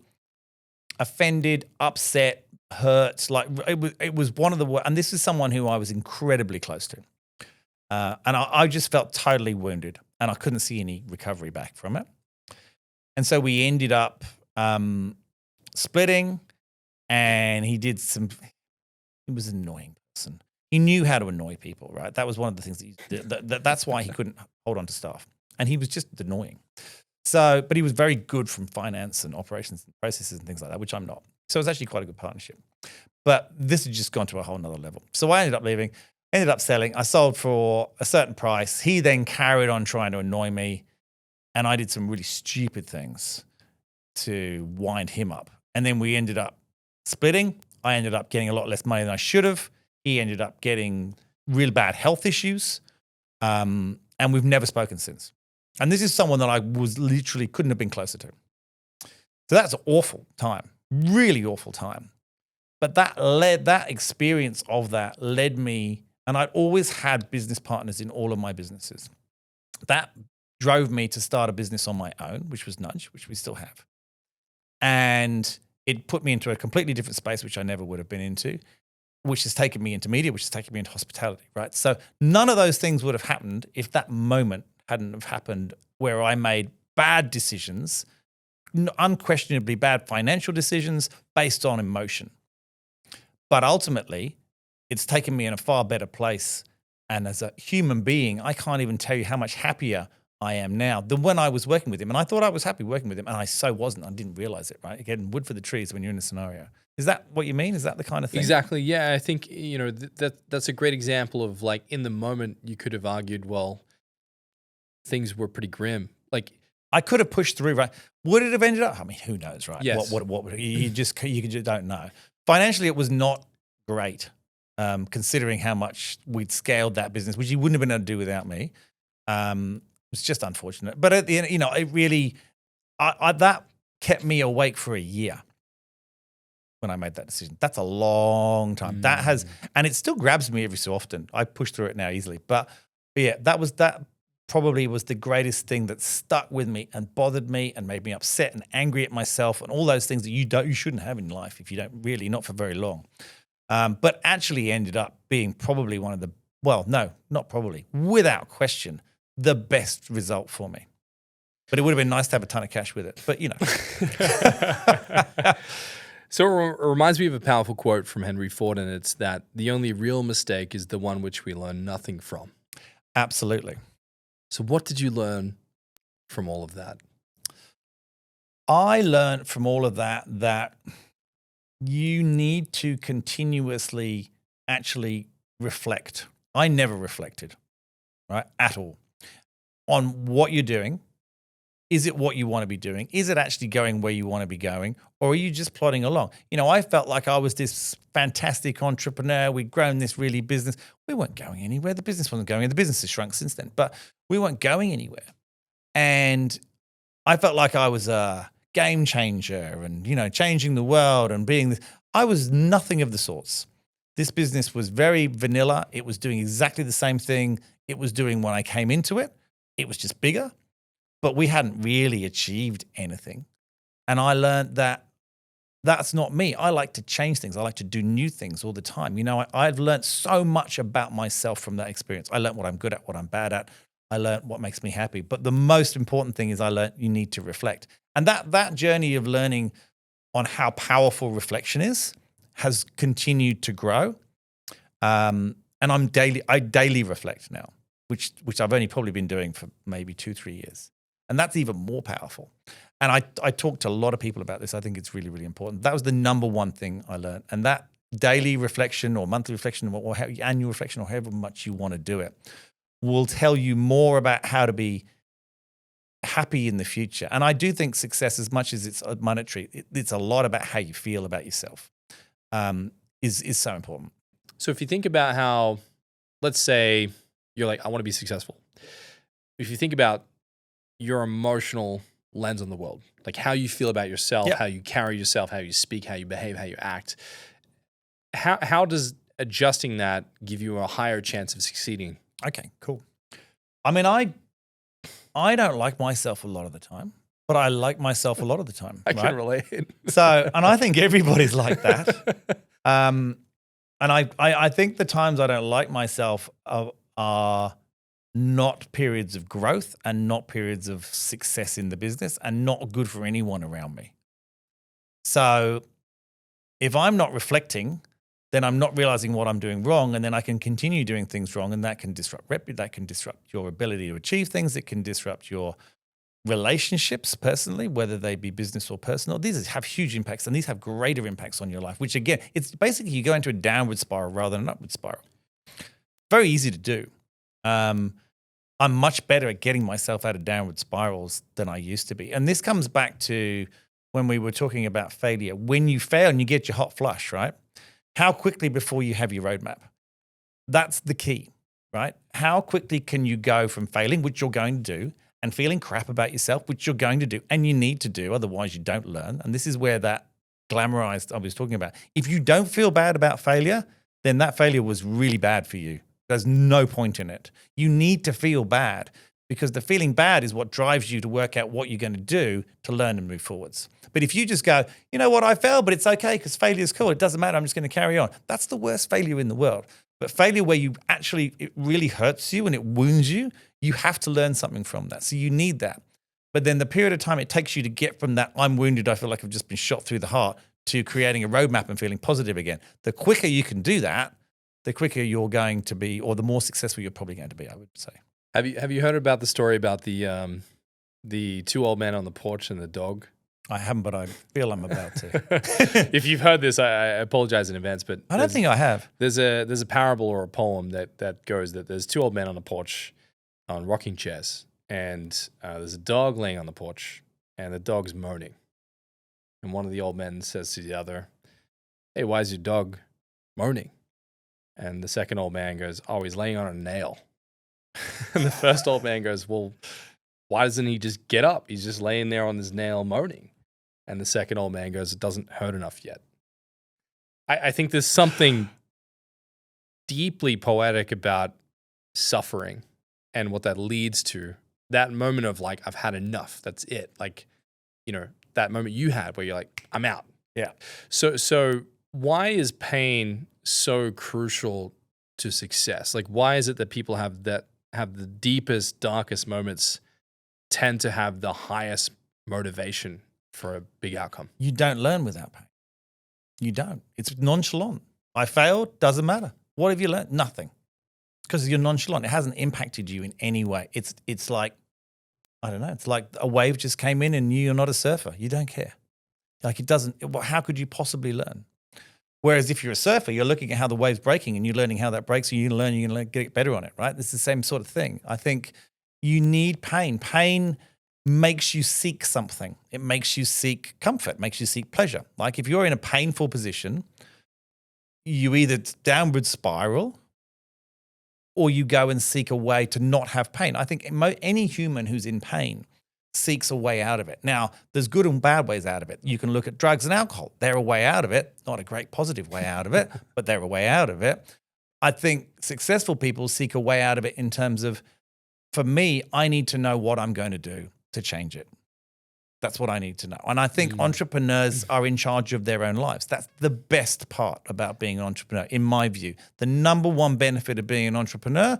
Speaker 1: offended, upset, hurt. Like it was one of the, and this is someone who I was incredibly close to. And I just felt totally wounded and I couldn't see any recovery back from it. And so we ended up splitting, and he was an annoying person. He knew how to annoy people, right? That was one of the things that's why he couldn't hold on to staff. And he was just annoying. So, but he was very good from finance and operations and processes and things like that, which I'm not. So it was actually quite a good partnership. But this had just gone to a whole nother level. So I ended up leaving, ended up selling. I sold for a certain price. He then carried on trying to annoy me. And I did some really stupid things to wind him up. And then we ended up splitting. I ended up getting a lot less money than I should have. He ended up getting real bad health issues. And we've never spoken since. And this is someone that I was literally couldn't have been closer to. So that's an awful time, really awful time. But that experience of that led me, and I'd always had business partners in all of my businesses. That drove me to start a business on my own, which was Nudge, which we still have. And it put me into a completely different space, which I never would have been into, which has taken me into media, which has taken me into hospitality, right? So none of those things would have happened if that moment hadn't have happened where I made bad decisions, unquestionably bad financial decisions based on emotion. But ultimately, it's taken me in a far better place. And as a human being, I can't even tell you how much happier I am now than when I was working with him. And I thought I was happy working with him, and I so wasn't. I didn't realize it, right? Again, wood for the trees when you're in a scenario. Is that what you mean? Is that the kind of thing?
Speaker 2: Exactly. Yeah, I think, that's a great example of, like, in the moment you could have argued, well, things were pretty grim. Like,
Speaker 1: I could have pushed through, right? Would it have ended up? I mean, who knows, right?
Speaker 2: Yes.
Speaker 1: What you just don't know. Financially, it was not great, considering how much we'd scaled that business, which he wouldn't have been able to do without me. It's just unfortunate. But at the end, it really, that kept me awake for a year when I made that decision. That's a long time. That has, and it still grabs me every so often. I push through it now easily. But yeah, that probably was the greatest thing that stuck with me and bothered me and made me upset and angry at myself and all those things that you shouldn't have in life if you don't really, not for very long. But actually ended up being probably one of the, well, no, not probably, without question, the best result for me. But it would have been nice to have a ton of cash with it. But,
Speaker 2: So it reminds me of a powerful quote from Henry Ford, and it's that the only real mistake is the one which we learn nothing from.
Speaker 1: Absolutely.
Speaker 2: So what did you learn from all of that?
Speaker 1: I learned from all of that you need to continuously actually reflect. I never reflected, right, at all, on what you're doing. Is it what you want to be doing? Is it actually going where you want to be going? Or are you just plodding along? I felt like I was this fantastic entrepreneur. We'd grown this really business. We weren't going anywhere. The business wasn't going anywhere. The business has shrunk since then, but we weren't going anywhere. And I felt like I was a game changer and, changing the world and being this. I was nothing of the sorts. This business was very vanilla. It was doing exactly the same thing it was doing when I came into it. It was just bigger, but we hadn't really achieved anything. And I learned that that's not me. I like to change things. I like to do new things all the time. I've learned so much about myself from that experience. I learned what I'm good at, what I'm bad at. I learned what makes me happy. But the most important thing is I learned you need to reflect. And that journey of learning on how powerful reflection is has continued to grow. And I daily reflect now, which I've only probably been doing for maybe 2-3 years. And that's even more powerful. And I talk to a lot of people about this. I think it's really, really important. That was the number one thing I learned. And that daily reflection or monthly reflection or annual reflection or however much you want to do it will tell you more about how to be happy in the future. And I do think success, as much as it's monetary, it's a lot about how you feel about yourself, is so important.
Speaker 2: So if you think about how, let's say you're like, I want to be successful. If you think about your emotional lens on the world, like how you feel about yourself, how you carry yourself, how you speak, how you behave, how you act, how does adjusting that give you a higher chance of succeeding?
Speaker 1: Okay, cool. I mean, I don't like myself a lot of the time, but I like myself a lot of the time.
Speaker 2: I can relate.
Speaker 1: So, and I think everybody's like that. And I think the times I don't like myself are not periods of growth and not periods of success in the business and not good for anyone around me. So if I'm not reflecting, then I'm not realizing what I'm doing wrong, and then I can continue doing things wrong, and that can disrupt that can disrupt your ability to achieve things. It can disrupt your relationships personally, whether they be business or personal. These have huge impacts, and these have greater impacts on your life, which again, it's basically you go into a downward spiral rather than an upward spiral. Very easy to do. I'm much better at getting myself out of downward spirals than I used to be. And this comes back to when we were talking about failure. When you fail and you get your hot flush, right? How quickly before you have your roadmap? That's the key, right? How quickly can you go from failing, which you're going to do, and feeling crap about yourself, which you're going to do, and you need to do, otherwise you don't learn. And this is where that glamorized I was talking about. If you don't feel bad about failure, then that failure was really bad for you. There's no point in it. You need to feel bad, because the feeling bad is what drives you to work out what you're going to do to learn and move forwards. But if you just go, you know what, I failed, but it's okay because failure is cool. It doesn't matter. I'm just going to carry on. That's the worst failure in the world. But failure where it really hurts you and it wounds you, you have to learn something from that. So you need that. But then the period of time it takes you to get from that, I'm wounded, I feel like I've just been shot through the heart, to creating a roadmap and feeling positive again. The quicker you can do that, the quicker you're going to be, or the more successful you're probably going to be, I would say.
Speaker 2: Have you heard about the story about the two old men on the porch and the dog?
Speaker 1: I haven't, but I feel I'm about to.
Speaker 2: If you've heard this, I apologize in advance, but
Speaker 1: I don't think I have.
Speaker 2: There's a parable or a poem that goes that there's two old men on a porch on rocking chairs, and there's a dog laying on the porch, and the dog's moaning. And one of the old men says to the other, "Hey, why is your dog moaning?" And the second old man goes, "Oh, he's laying on a nail." And the first old man goes, "Well, why doesn't he just get up? He's just laying there on this nail moaning." And the second old man goes, "It doesn't hurt enough yet." I think there's something deeply poetic about suffering and what that leads to. That moment of like, I've had enough. That's it. Like, that moment you had where you're like, I'm out.
Speaker 1: Yeah.
Speaker 2: So why is pain so crucial to success? Like, why is it that people have the deepest, darkest moments tend to have the highest motivation for a big outcome?
Speaker 1: You don't learn without pain. You don't. It's nonchalant. I failed, doesn't matter. What have you learned? Nothing. Because you're nonchalant. It hasn't impacted you in any way. It's like, I don't know, it's like a wave just came in and you're not a surfer. You don't care. Like it doesn't, how could you possibly learn? Whereas if you're a surfer, you're looking at how the wave's breaking and you're learning how that breaks, and you're gonna get better on it, right? It's the same sort of thing. I think you need pain. Pain makes you seek something. It makes you seek comfort, makes you seek pleasure. Like if you're in a painful position, you either downward spiral or you go and seek a way to not have pain. I think any human who's in pain seeks a way out of it. Now, there's good and bad ways out of it. You can look at drugs and alcohol. They're a way out of it, not a great positive way out of it, but they're a way out of it. I think successful people seek a way out of it in terms of, for me, I need to know what I'm going to do to change it. That's what I need to know. And I think entrepreneurs are in charge of their own lives. That's the best part about being an entrepreneur, in my view. The number one benefit of being an entrepreneur,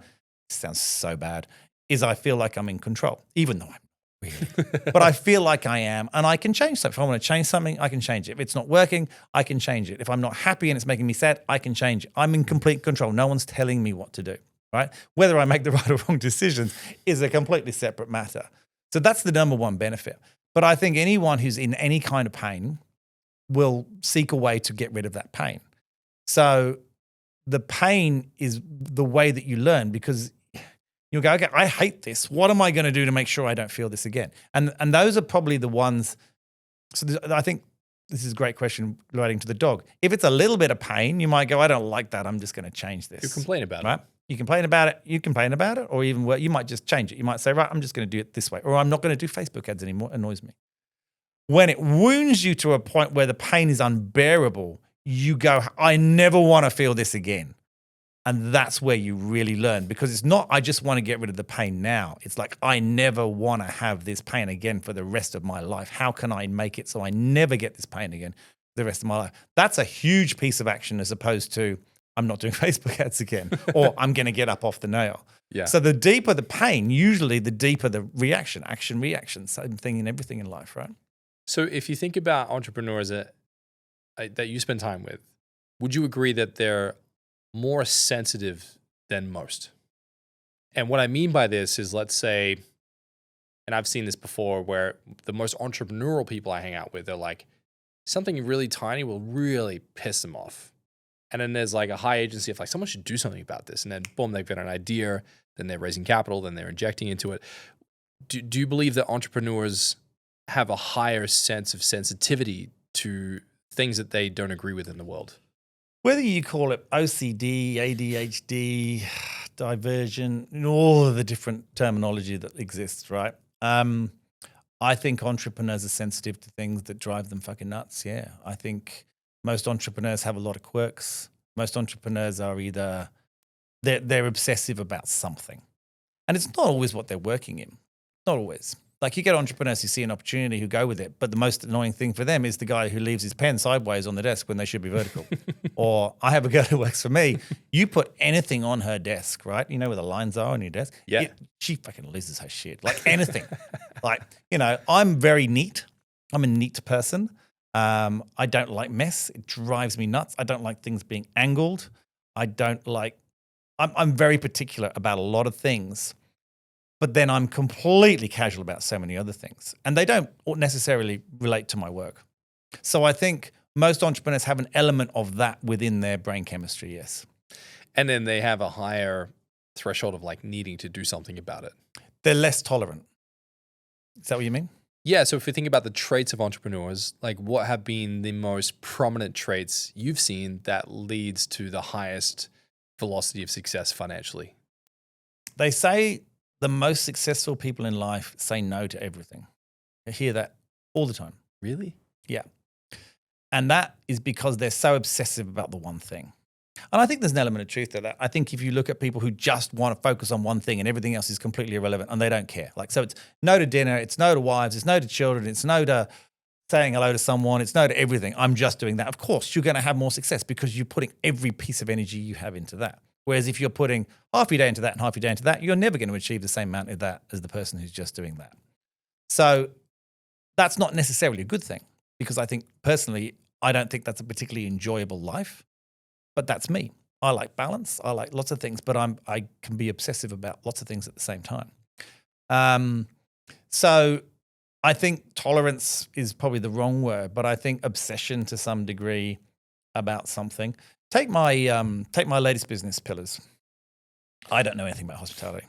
Speaker 1: sounds so bad, is I feel like I'm in control, even though I'm really. But I feel like I am, and I can change something. If I want to change something, I can change it. If it's not working, I can change it. If I'm not happy and it's making me sad, I can change it. I'm in complete control. No one's telling me what to do, right? Whether I make the right or wrong decisions is a completely separate matter. So that's the number one benefit. But I think anyone who's in any kind of pain will seek a way to get rid of that pain. So the pain is the way that you learn, because you'll go, okay, I hate this. What am I going to do to make sure I don't feel this again? And those are probably the ones. So I think this is a great question relating to the dog. If it's a little bit of pain, you might go, I don't like that. I'm just going to change this.
Speaker 2: You complain about
Speaker 1: right?
Speaker 2: it.
Speaker 1: You complain about it. You complain about it, or even you might just change it. You might say, right, I'm just going to do it this way, or I'm not going to do Facebook ads anymore. It annoys me. When it wounds you to a point where the pain is unbearable, you go, I never want to feel this again. And that's where you really learn, because it's not, I just want to get rid of the pain now. It's like, I never want to have this pain again for the rest of my life. How can I make it so I never get this pain again for the rest of my life? That's a huge piece of action, as opposed to, I'm not doing Facebook ads again, or I'm going to get up off the nail.
Speaker 2: Yeah.
Speaker 1: So the deeper the pain, usually the deeper the reaction, same thing in everything in life, right?
Speaker 2: So if you think about entrepreneurs that you spend time with, would you agree that they're more sensitive than most? And what I mean by this is, let's say, and I've seen this before, where the most entrepreneurial people I hang out with, they're like, something really tiny will really piss them off. And then there's like a high agency of like, someone should do something about this. And then boom, they've got an idea, then they're raising capital, then they're injecting into it. Do you believe that entrepreneurs have a higher sense of sensitivity to things that they don't agree with in the world?
Speaker 1: Whether you call it OCD, ADHD, diversion, and all of the different terminology that exists, right? I think entrepreneurs are sensitive to things that drive them fucking nuts. Yeah, I think most entrepreneurs have a lot of quirks. Most entrepreneurs are either they're obsessive about something, and it's not always what they're working in. Not always. Like, you get entrepreneurs who see an opportunity, who go with it, but the most annoying thing for them is the guy who leaves his pen sideways on the desk when they should be vertical. Or I have a girl who works for me. You put anything on her desk, right? You know where the lines are on your desk?
Speaker 2: Yeah.
Speaker 1: She fucking loses her shit. Like, anything. Like, I'm very neat. I'm a neat person. I don't like mess. It drives me nuts. I don't like things being angled. I'm very particular about a lot of things. But then I'm completely casual about so many other things. And they don't necessarily relate to my work. So I think most entrepreneurs have an element of that within their brain chemistry, yes.
Speaker 2: And then they have a higher threshold of like needing to do something about it.
Speaker 1: They're less tolerant. Is that what you mean?
Speaker 2: Yeah. So if we think about the traits of entrepreneurs, like, what have been the most prominent traits you've seen that leads to the highest velocity of success financially?
Speaker 1: They say the most successful people in life say no to everything. I hear that all the time.
Speaker 2: Really?
Speaker 1: Yeah. And that is because they're so obsessive about the one thing. And I think there's an element of truth to that. I think if you look at people who just want to focus on one thing and everything else is completely irrelevant and they don't care. Like, so it's no to dinner, it's no to wives, it's no to children, it's no to saying hello to someone, it's no to everything. I'm just doing that. Of course, you're going to have more success because you're putting every piece of energy you have into that. Whereas if you're putting half your day into that and half your day into that, you're never going to achieve the same amount of that as the person who's just doing that. So that's not necessarily a good thing, because I think personally, I don't think that's a particularly enjoyable life, but that's me. I like balance. I like lots of things, but I can be obsessive about lots of things at the same time. So I think tolerance is probably the wrong word, but I think obsession to some degree about something. Take my latest business, Pillars. I don't know anything about hospitality,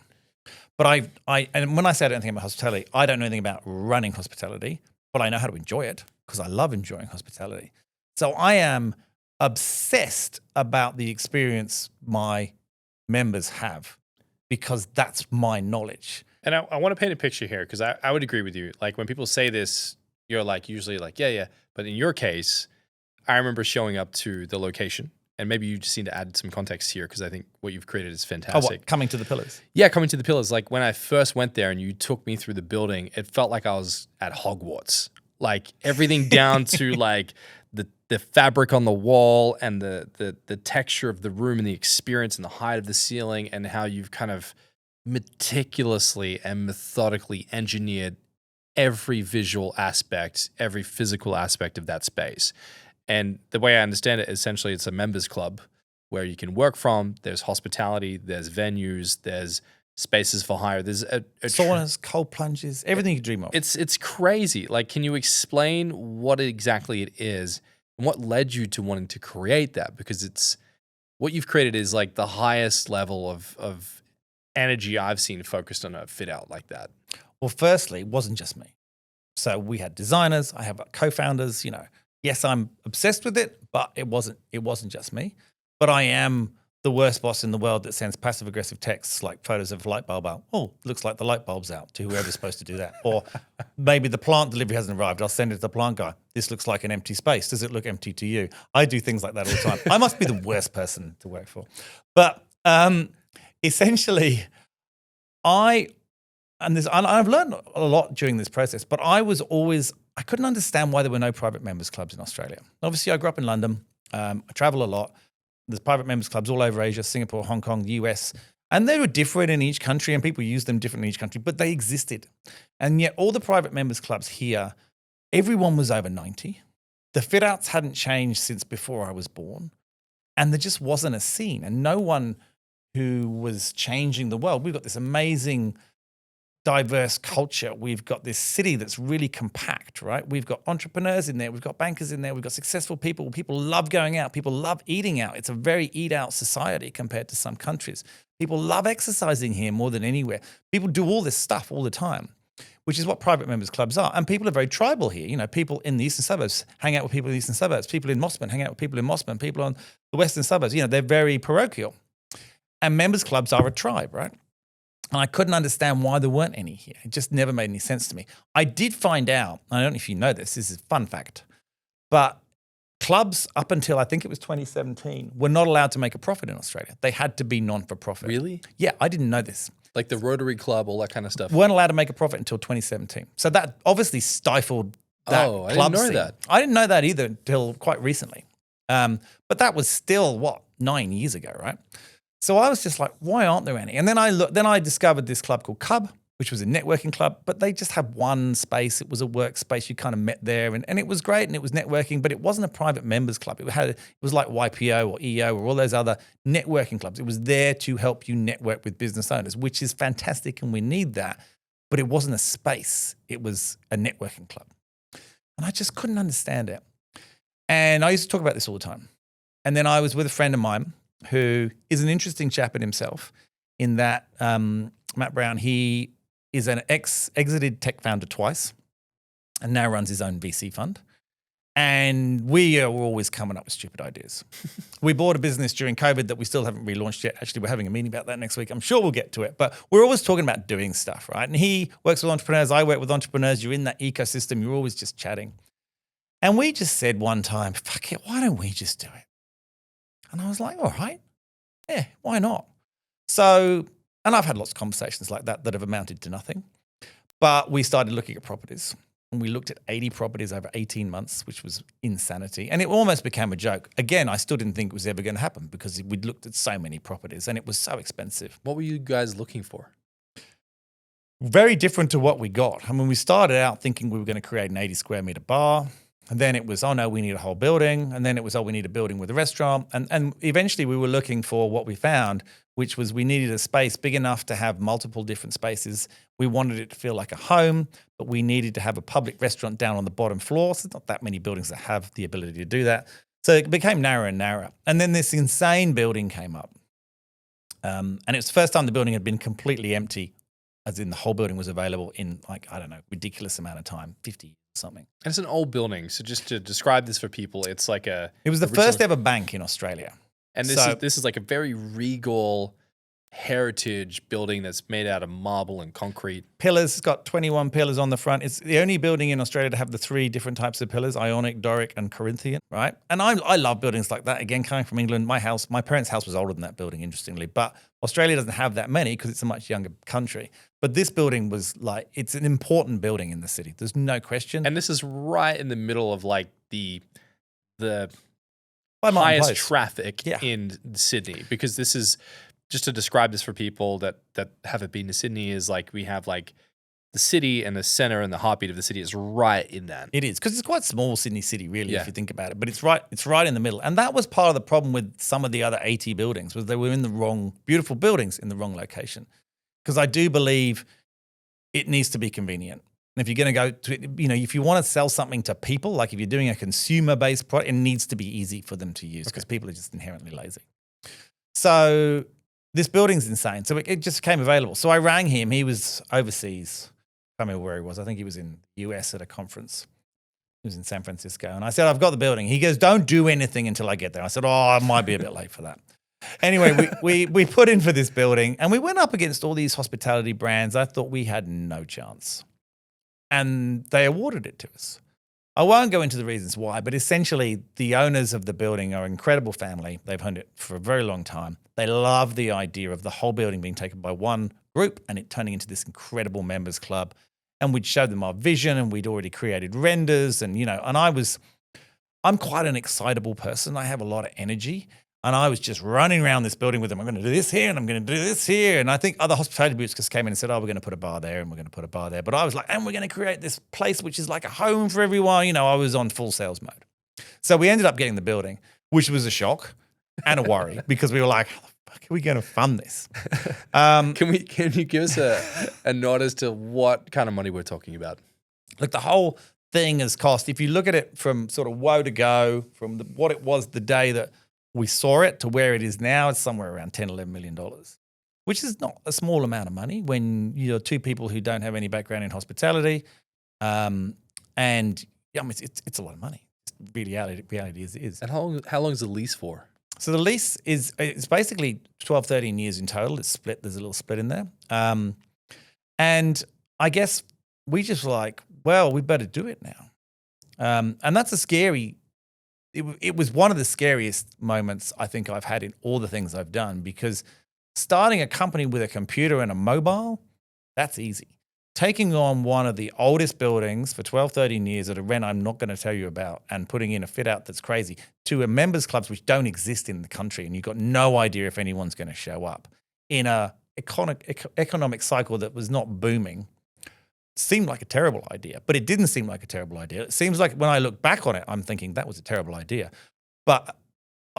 Speaker 1: but and when I say I don't know anything about hospitality, I don't know anything about running hospitality, but I know how to enjoy it because I love enjoying hospitality. So I am obsessed about the experience my members have because that's my knowledge.
Speaker 2: And I want to paint a picture here because I would agree with you. Like when people say this, you're like usually like, yeah. But in your case, I remember showing up to the location, and maybe you just need to add some context here because I think what you've created is fantastic.
Speaker 1: Coming to the pillars?
Speaker 2: Yeah, coming to the pillars. Like when I first went there and you took me through the building, it felt like I was at Hogwarts. Like everything down to like the fabric on the wall and the texture of the room and the experience and the height of the ceiling and how you've kind of meticulously and methodically engineered every visual aspect, every physical aspect of that space. And the way I understand it, essentially it's a members club where you can work from. There's hospitality, there's venues, there's spaces for hire. There's
Speaker 1: saunas, cold plunges, everything you dream of.
Speaker 2: It's crazy. Like, can you explain what exactly it is and what led you to wanting to create that? Because it's what you've created is like the highest level of energy I've seen focused on a fit out like that.
Speaker 1: Well, firstly, it wasn't just me. So we had designers, I have co-founders, yes, I'm obsessed with it, but it wasn't just me. But I am the worst boss in the world that sends passive aggressive texts like photos of a light bulb out. Oh, looks like the light bulb's out to whoever's supposed to do that. Or maybe the plant delivery hasn't arrived. I'll send it to the plant guy. This looks like an empty space. Does it look empty to you? I do things like that all the time. I must be the worst person to work for. But essentially, I've learned a lot during this process, but I couldn't understand why there were no private members clubs in Australia. Obviously, I grew up in London. I travel a lot. There's private members clubs all over Asia, Singapore, Hong Kong, the US, and they were different in each country and people used them differently in each country, but they existed. And yet all the private members clubs here, everyone was over 90. The fit outs hadn't changed since before I was born. And there just wasn't a scene and no one who was changing the world. We've got this amazing diverse culture. We've got this city that's really compact, right? We've got entrepreneurs in there. We've got bankers in there. We've got successful people. People love going out. People love eating out. It's a very eat out society compared to some countries. People love exercising here more than anywhere. People do all this stuff all the time, which is what private members clubs are. And people are very tribal here. People in the eastern suburbs hang out with people in the eastern suburbs. People in Mossman hang out with people in Mossman. People on the western suburbs, they're very parochial. And members clubs are a tribe, right? And I couldn't understand why there weren't any here. It just never made any sense to me. I did find out, I don't know if you know this is a fun fact, but clubs up until I think it was 2017 were not allowed to make a profit in Australia. They had to be non-for-profit.
Speaker 2: Really?
Speaker 1: Yeah, I didn't know this.
Speaker 2: Like the Rotary Club, all that kind of stuff.
Speaker 1: Weren't allowed to make a profit until 2017. So that obviously stifled that
Speaker 2: I
Speaker 1: club
Speaker 2: didn't know
Speaker 1: scene.
Speaker 2: that.
Speaker 1: I didn't know that either until quite recently. But that was still, 9 years ago, right? So I was just like, why aren't there any? And then I discovered this club called Cub, which was a networking club, but they just had one space. It was a workspace. You kind of met there and it was great and it was networking, but it wasn't a private members club. It was like YPO or EO or all those other networking clubs. It was there to help you network with business owners, which is fantastic and we need that, but it wasn't a space. It was a networking club. And I just couldn't understand it. And I used to talk about this all the time. And then I was with a friend of mine who is an interesting chap in himself in that Matt Brown, he is an exited tech founder twice and now runs his own VC fund. And we are always coming up with stupid ideas. We bought a business during COVID that we still haven't relaunched yet. Actually, we're having a meeting about that next week. I'm sure we'll get to it. But we're always talking about doing stuff, right? And he works with entrepreneurs. I work with entrepreneurs. You're in that ecosystem. You're always just chatting. And we just said one time, fuck it, why don't we just do it? And I was like, all right, yeah, why not? So, and I've had lots of conversations like that have amounted to nothing. But we started looking at properties. And we looked at 80 properties over 18 months, which was insanity. And it almost became a joke. Again, I still didn't think it was ever going to happen because we'd looked at so many properties and it was so expensive.
Speaker 2: What were you guys looking for?
Speaker 1: Very different to what we got. I mean, we started out thinking we were going to create an 80 square meter bar. And then it was, oh no, we need a whole building. And then it was, oh, we need a building with a restaurant. And eventually we were looking for what we found, which was we needed a space big enough to have multiple different spaces. We wanted it to feel like a home, but we needed to have a public restaurant down on the bottom floor. So there's not that many buildings that have the ability to do that. So it became narrower and narrower. And then this insane building came up. And it was the first time the building had been completely empty, as in the whole building was available in ridiculous amount of time, 50 years. Something.
Speaker 2: And it's an old building. So just to describe this for people, it's like
Speaker 1: it was the first ever bank in Australia.
Speaker 2: And this is like a very regal heritage building that's made out of marble and concrete.
Speaker 1: Pillars, it's got 21 pillars on the front. It's the only building in Australia to have the 3 different types of pillars, Ionic, Doric, and Corinthian, right? And I love buildings like that. Again, coming from England, my parents' house was older than that building, interestingly. But Australia doesn't have that many because it's a much younger country. But this building was like, it's an important building in the city. There's no question.
Speaker 2: And this is right in the middle of like the
Speaker 1: By Martin
Speaker 2: highest
Speaker 1: Place.
Speaker 2: traffic
Speaker 1: Yeah.
Speaker 2: in Sydney, because this is, just to describe this for people that haven't been to Sydney, is like we have like the city and the center and the heartbeat of the city is right in that.
Speaker 1: It is, because it's quite small, Sydney City, really,
Speaker 2: Yeah.
Speaker 1: if you think about it. But it's right in the middle. And that was part of the problem with some of the other 80 buildings, was they were in the wrong, beautiful buildings in the wrong location. Because I do believe it needs to be convenient. And if you're going to go to, if you want to sell something to people, like if you're doing a consumer-based product, it needs to be easy for them to use, because people are just inherently lazy. So this building's insane. So it just came available. So I rang him. He was overseas. I can't remember where he was. I think he was in the US at a conference. He was in San Francisco. And I said, I've got the building. He goes, don't do anything until I get there. I said, I might be a bit late for that. Anyway, we put in for this building, and we went up against all these hospitality brands. I thought we had no chance. And they awarded it to us. I won't go into the reasons why, but essentially the owners of the building are an incredible family. They've owned it for a very long time. They love the idea of the whole building being taken by one group and it turning into this incredible members club. And we'd showed them our vision, and we'd already created renders, and I'm quite an excitable person. I have a lot of energy. And I was just running around this building with them. I'm going to do this here, and I'm going to do this here. And I think other hospitality groups just came in and said, we're going to put a bar there, and we're going to put a bar there. But I was like, and we're going to create this place which is like a home for everyone. I was on full sales mode. So we ended up getting the building, which was a shock and a worry, because we were like, how the fuck are we going to fund this?
Speaker 2: Can you give us a nod as to what kind of money we're talking about?
Speaker 1: Look, the whole thing has cost, if you look at it from sort of woe to go, from what it was the day that we saw it to where it is now, it's somewhere around $10, $11 million, which is not a small amount of money when you're 2 people who don't have any background in hospitality. And it's a lot of money. Reality is.
Speaker 2: And how long is the lease for?
Speaker 1: So the lease it's basically 12, 13 years in total. It's split. There's a little split in there. And I guess we just were like, well, we better do it now. And that's a scary. It was one of the scariest moments I think I've had in all the things I've done, because starting a company with a computer and a mobile, that's easy. Taking on one of the oldest buildings for 12, 13 years at a rent I'm not going to tell you about, and putting in a fit out that's crazy, to a members clubs which don't exist in the country, and you've got no idea if anyone's going to show up in a economic cycle that was not booming, seemed like a terrible idea. But it didn't seem like a terrible idea. It seems like when I look back on it, I'm thinking that was a terrible idea. But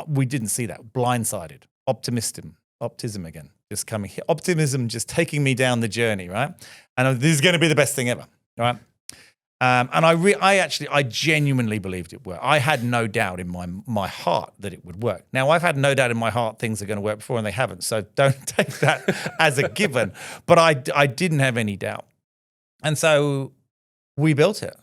Speaker 1: we didn't see that. Blindsided. Optimism again, just coming here. Optimism just taking me down the journey, right? And this is going to be the best thing ever, right? And I genuinely believed it worked. I had no doubt in my heart that it would work. Now, I've had no doubt in my heart things are going to work before, and they haven't. So don't take that as a given. But I didn't have any doubt. And so we built it,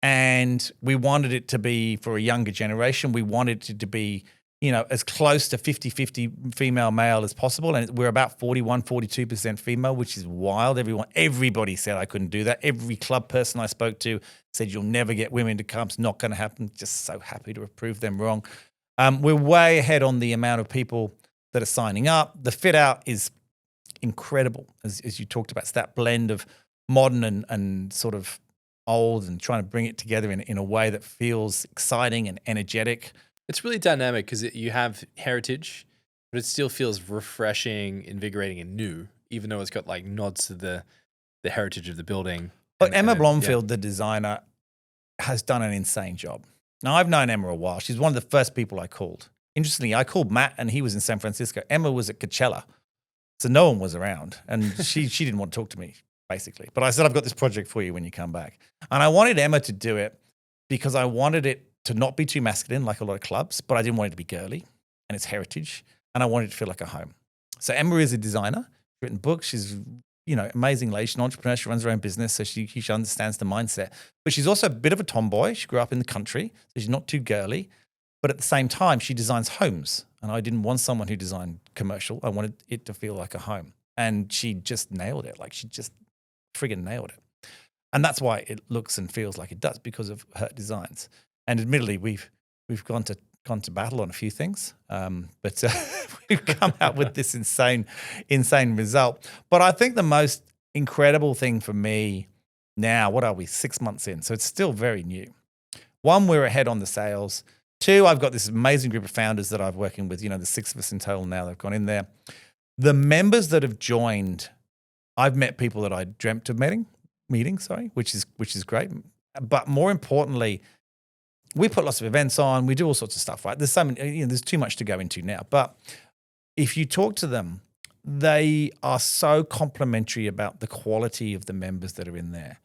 Speaker 1: and we wanted it to be for a younger generation. We wanted it to be, as close to 50-50 female male as possible. And we're about 42% female, which is wild. Everybody said I couldn't do that. Every club person I spoke to said, you'll never get women to come. It's not going to happen. Just so happy to have proved them wrong. We're way ahead on the amount of people that are signing up. The fit out is incredible, as you talked about. It's that blend of modern and sort of old, and trying to bring it together in a way that feels exciting and energetic.
Speaker 2: It's really dynamic because you have heritage, but it still feels refreshing, invigorating, and new, even though it's got like nods to the heritage of the building.
Speaker 1: But Emma Blomfield, the designer, has done an insane job. Now, I've known Emma a while. She's one of the first people I called. Interestingly, I called Matt, and he was in San Francisco. Emma was at Coachella, so no one was around, and she didn't want to talk to me, basically. But I said, I've got this project for you when you come back. And I wanted Emma to do it because I wanted it to not be too masculine like a lot of clubs, but I didn't want it to be girly, and it's heritage, and I wanted it to feel like a home. So Emma is a designer, written books. She's, amazing lady. She's an entrepreneur. She runs her own business, so she understands the mindset. But she's also a bit of a tomboy. She grew up in the country, so she's not too girly. But at the same time, she designs homes. And I didn't want someone who designed commercial. I wanted it to feel like a home. And she just nailed it. Like, she just friggin' nailed it. And that's why it looks and feels like it does, because of her designs. And admittedly, we've gone to battle on a few things, but we've come out with this insane result. But I think the most incredible thing for me now, what are we, 6 months in? So it's still very new. One, we're ahead on the sales. Two, I've got this amazing group of founders that I'm working with, the 6 of us in total now that have gone in there. The members that have joined, I've met people that I dreamt of meeting, which is great. But more importantly, we put lots of events on, we do all sorts of stuff, right? There's so many, there's too much to go into now. But if you talk to them, they are so complimentary about the quality of the members that are in there.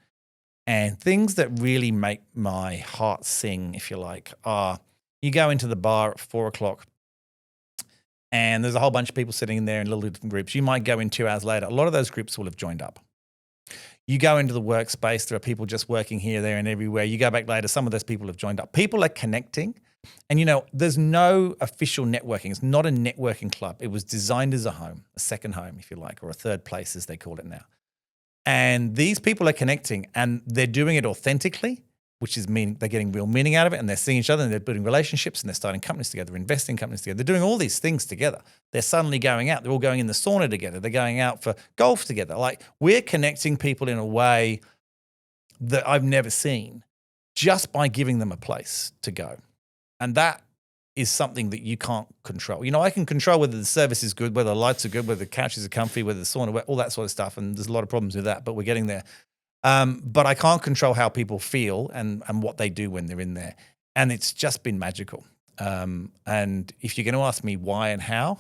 Speaker 1: And things that really make my heart sing, if you like, are you go into the bar at 4:00 and there's a whole bunch of people sitting in there in little different groups. You might go in 2 hours later. A lot of those groups will have joined up. You go into the workspace, there are people just working here, there, and everywhere. You go back later, some of those people have joined up. People are connecting. And, there's no official networking. It's not a networking club. It was designed as a home, a second home, if you like, or a third place, as they call it now. And these people are connecting, and they're doing it authentically, which is meaning they're getting real meaning out of it, and they're seeing each other, and they're building relationships, and they're starting companies together, investing companies together. They're doing all these things together. They're suddenly going out. They're all going in the sauna together. They're going out for golf together. Like, we're connecting people in a way that I've never seen just by giving them a place to go. And that is something that you can't control. I can control whether the service is good, whether the lights are good, whether the couches are comfy, whether the sauna, all that sort of stuff. And there's a lot of problems with that, but we're getting there. But I can't control how people feel and what they do when they're in there. And it's just been magical. And if you're going to ask me why and how,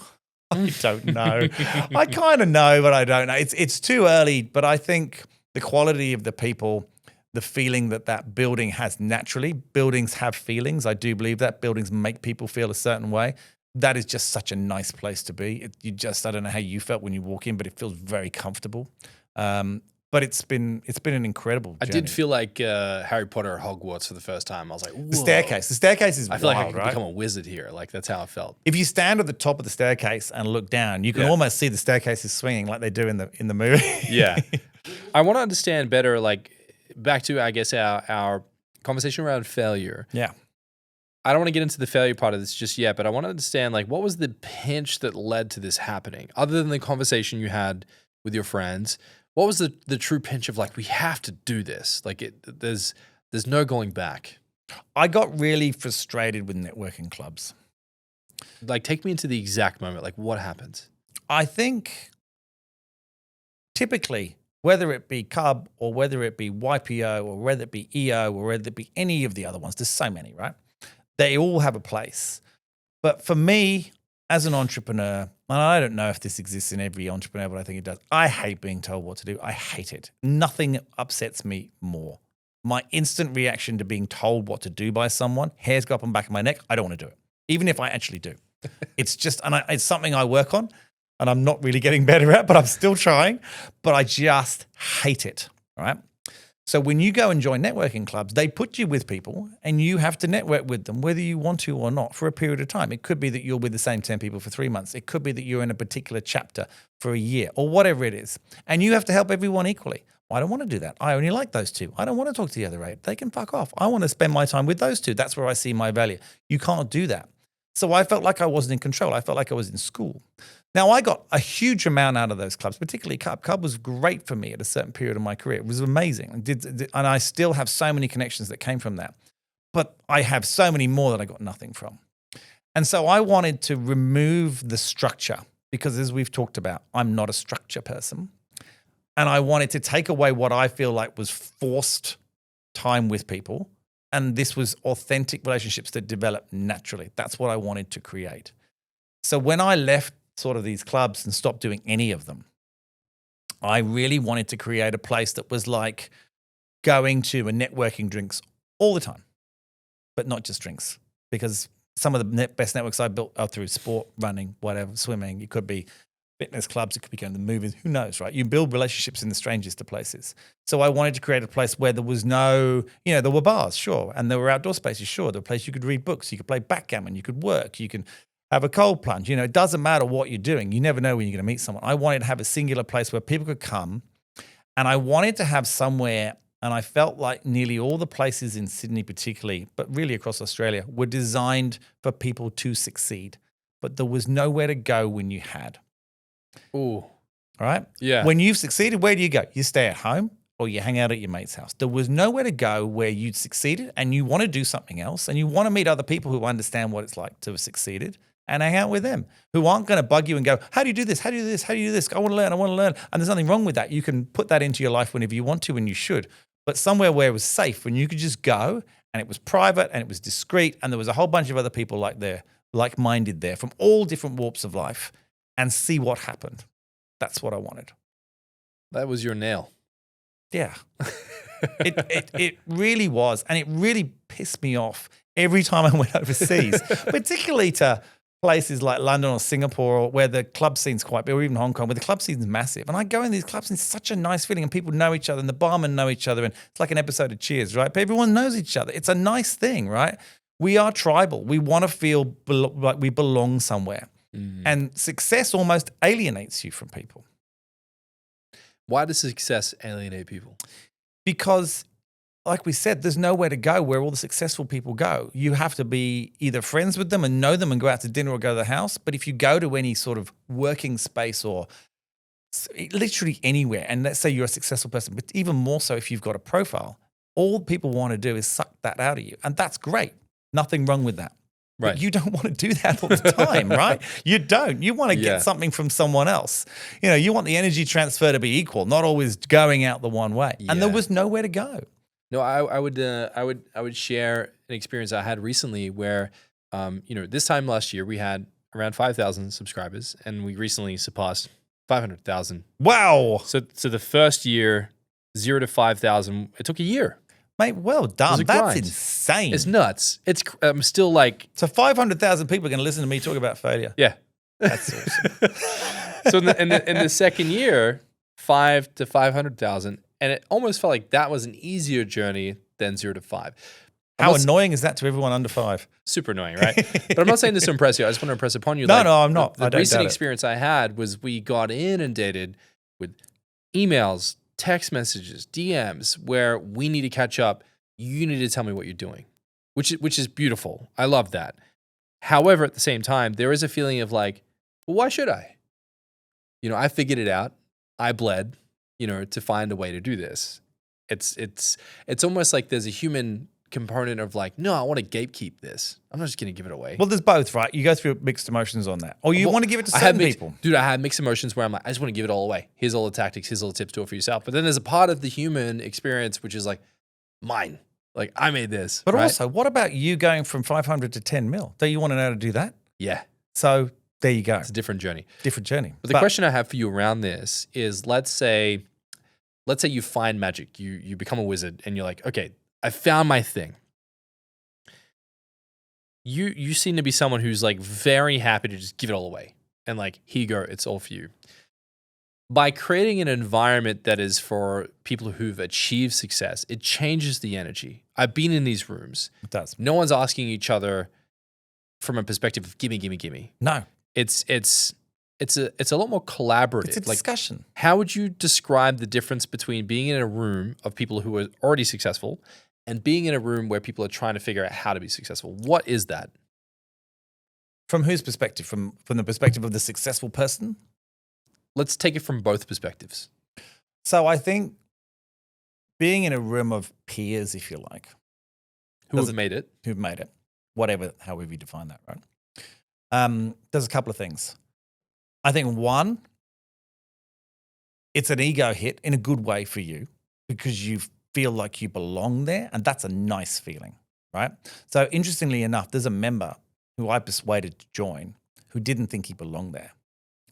Speaker 1: I don't know. I kind of know, but I don't know. It's too early, but I think the quality of the people, the feeling that building has naturally. Buildings have feelings. I do believe that. Buildings make people feel a certain way. That is just such a nice place to be. I don't know how you felt when you walk in, but it feels very comfortable. But it's been an incredible journey.
Speaker 2: I did feel like Harry Potter at Hogwarts for the first time. I was like, whoa.
Speaker 1: The staircase is
Speaker 2: I feel
Speaker 1: wild,
Speaker 2: like I could
Speaker 1: right?
Speaker 2: become a wizard here. Like, that's how I felt.
Speaker 1: If you stand at the top of the staircase and look down, you can almost see the staircases swinging like they do in the movie.
Speaker 2: Yeah. I want to understand better, like, back to, I guess, our conversation around failure.
Speaker 1: Yeah.
Speaker 2: I don't want to get into the failure part of this just yet, but I want to understand, like, what was the pinch that led to this happening? Other than the conversation you had with your friends, what was the true pinch of, like, we have to do this? Like, there's no going back.
Speaker 1: I got really frustrated with networking clubs.
Speaker 2: Like, take me into the exact moment. Like, what happened?
Speaker 1: I think typically, whether it be Cub or whether it be YPO or whether it be EO or whether it be any of the other ones, there's so many, right? They all have a place. But for me, as an entrepreneur, and I don't know if this exists in every entrepreneur, but I think it does, I hate being told what to do. I hate it. Nothing upsets me more. My instant reaction to being told what to do by someone, hairs go up on the back of my neck, I don't want to do it, even if I actually do. It's just, it's something I work on, and I'm not really getting better at, but I'm still trying, but I just hate it, right? So when you go and join networking clubs, they put you with people and you have to network with them, whether you want to or not, for a period of time. It could be that you're with the same 10 people for 3 months. It could be that you're in a particular chapter for a year or whatever it is. And you have to help everyone equally. I don't want to do that. I only like those two. I don't want to talk to the other 8. They can fuck off. I want to spend my time with those 2. That's where I see my value. You can't do that. So I felt like I wasn't in control. I felt like I was in school. Now, I got a huge amount out of those clubs, particularly Cub. Cub was great for me at a certain period of my career. It was amazing. And I still have so many connections that came from that. But I have so many more that I got nothing from. And so I wanted to remove the structure because, as we've talked about, I'm not a structure person. And I wanted to take away what I feel like was forced time with people. And this was authentic relationships that develop naturally. That's what I wanted to create. So when I left sort of these clubs and stopped doing any of them, I really wanted to create a place that was like going to a networking drinks all the time, but not just drinks, because some of the best networks I built are through sport, running, whatever, swimming. It could be fitness clubs. It could be going to the movies. Who knows, right? You build relationships in the strangest of places. So I wanted to create a place where there was no, there were bars, sure, and there were outdoor spaces, sure. There were places you could read books, you could play backgammon, you could work, you can have a cold plunge. You know, it doesn't matter what you're doing. You never know when you're going to meet someone. I wanted to have a singular place where people could come, and I wanted to have somewhere, and I felt like nearly all the places in Sydney particularly, but really across Australia, were designed for people to succeed. But there was nowhere to go when you had.
Speaker 2: Ooh.
Speaker 1: All right?
Speaker 2: Yeah.
Speaker 1: When you've succeeded, where do you go? You stay at home or you hang out at your mate's house. There was nowhere to go where you'd succeeded and you want to do something else and you want to meet other people who understand what it's like to have succeeded and hang out with them, who aren't going to bug you and go, how do you do this? How do you do this? How do you do this? I want to learn. And there's nothing wrong with that. You can put that into your life whenever you want to and you should. But somewhere where it was safe, when you could just go and it was private and it was discreet and there was a whole bunch of other people like-minded there from all different warps of life and see what happened. That's what I wanted.
Speaker 2: That was your nail.
Speaker 1: Yeah. It really was. And it really pissed me off every time I went overseas, particularly to places like London or Singapore where the club scene's quite big, or even Hong Kong where the club scene's massive. And I go in these clubs and it's such a nice feeling and people know each other and the barmen know each other. And it's like an episode of Cheers, right? But everyone knows each other. It's a nice thing, right? We are tribal. We want to feel like we belong somewhere. And success almost alienates you from people.
Speaker 2: Why does success alienate people?
Speaker 1: Because, like we said, there's nowhere to go where all the successful people go. You have to be either friends with them and know them and go out to dinner or go to the house. But if you go to any sort of working space or literally anywhere, and let's say you're a successful person, but even more so if you've got a profile, all people want to do is suck that out of you. And that's great. Nothing wrong with that.
Speaker 2: Right.
Speaker 1: But you don't want to do that all the time, right? You don't. You want to get something from someone else. You know, you want the energy transfer to be equal, not always going out the one way. And there was nowhere to go.
Speaker 2: No, I would share an experience I had recently where, this time last year we had around 5,000 subscribers, and we recently surpassed 500,000.
Speaker 1: Wow!
Speaker 2: So the first year, 0 to 5,000, it took a year.
Speaker 1: Mate, well done. That's insane.
Speaker 2: It's nuts. I'm still like...
Speaker 1: So 500,000 people are going to listen to me talk about failure.
Speaker 2: Yeah.
Speaker 1: That's awesome.
Speaker 2: So in the second year, 5 to 500,000, and it almost felt like that was an easier journey than 0 to 5.
Speaker 1: How annoying is that to everyone under 5?
Speaker 2: Super annoying, right? But I'm not saying this to impress you. I just want to impress upon you.
Speaker 1: No, I'm not.
Speaker 2: The recent experience I had was we got inundated with emails, text messages, DMs, where we need to catch up. You need to tell me what you're doing, which is beautiful. I love that. However, at the same time, there is a feeling of like, well, why should I? I figured it out. I bled, to find a way to do this. It's almost like there's a human component of like, no, I want to gatekeep this. I'm not just going to give it away.
Speaker 1: Well, there's both, right? You go through mixed emotions on that. Or you want to give it to certain people.
Speaker 2: Dude, I had mixed emotions where I'm like, I just want to give it all away. Here's all the tactics. Here's all the tips. Do it for yourself. But then there's a part of the human experience which is like, mine. Like, I made this.
Speaker 1: But
Speaker 2: right?
Speaker 1: also, what about you going from 500 to 10 mil? Don't you want to know how to do that?
Speaker 2: Yeah.
Speaker 1: So there you go.
Speaker 2: It's a different journey.
Speaker 1: Different journey.
Speaker 2: But the question I have for you around this is, let's say you find magic. You become a wizard and you're like, okay, I found my thing. You seem to be someone who's like very happy to just give it all away and like, here you go, it's all for you. By creating an environment that is for people who've achieved success, it changes the energy. I've been in these rooms.
Speaker 1: It does.
Speaker 2: No one's asking each other from a perspective of gimme.
Speaker 1: No.
Speaker 2: It's a lot more collaborative.
Speaker 1: It's a discussion.
Speaker 2: How would you describe the difference between being in a room of people who are already successful and being in a room where people are trying to figure out how to be successful? What is that?
Speaker 1: From whose perspective? From the perspective of the successful person?
Speaker 2: Let's take it from both perspectives.
Speaker 1: So I think being in a room of peers, if you like.
Speaker 2: Who've made it.
Speaker 1: However you define that, right? There's a couple of things. I think one, it's an ego hit in a good way for you because you feel like you belong there, and that's a nice feeling, right? So interestingly enough, there's a member who I persuaded to join who didn't think he belonged there,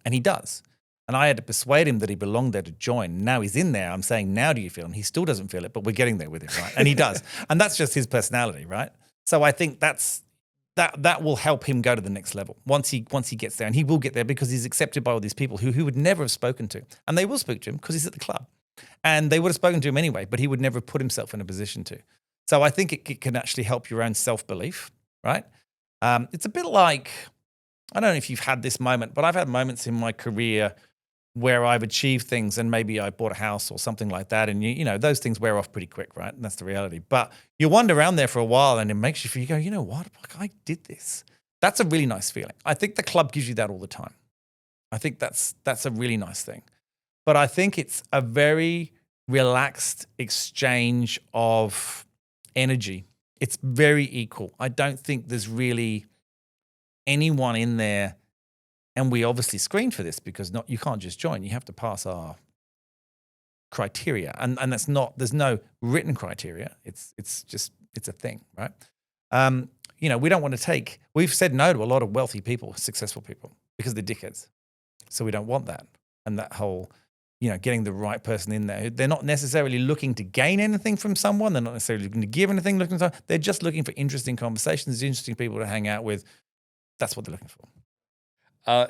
Speaker 1: and he does. And I had to persuade him that he belonged there to join. Now he's in there. I'm saying, now do you feel? And he still doesn't feel it, but we're getting there with him, right? And he does. And that's just his personality, right? So I think that will help him go to the next level once he gets there. And he will get there because he's accepted by all these people who would never have spoken to. And they will speak to him because he's at the club. And they would have spoken to him anyway, but he would never have put himself in a position to. So I think it can actually help your own self-belief, right? It's a bit like I don't know if you've had this moment, but I've had moments in my career where I've achieved things and maybe I bought a house or something like that. And you know, those things wear off pretty quick, right? And that's the reality. But you wander around there for a while and it makes you feel, you go, you know what? Like, I did this. That's a really nice feeling. I think the club gives you that all the time. I think that's a really nice thing. But I think it's a very relaxed exchange of energy. It's very equal. I don't think there's really anyone in there, and we obviously screen for this because you can't just join. You have to pass our criteria, and that's not. There's no written criteria. It's a thing, right? You know, we don't want to take. We've said no to a lot of wealthy people, successful people, because they're dickheads. So we don't want that, and that whole, you know, getting the right person in there. They're not necessarily looking to gain anything from someone. They're not necessarily looking to give anything. They're just looking for interesting conversations, interesting people to hang out with. That's what they're looking for.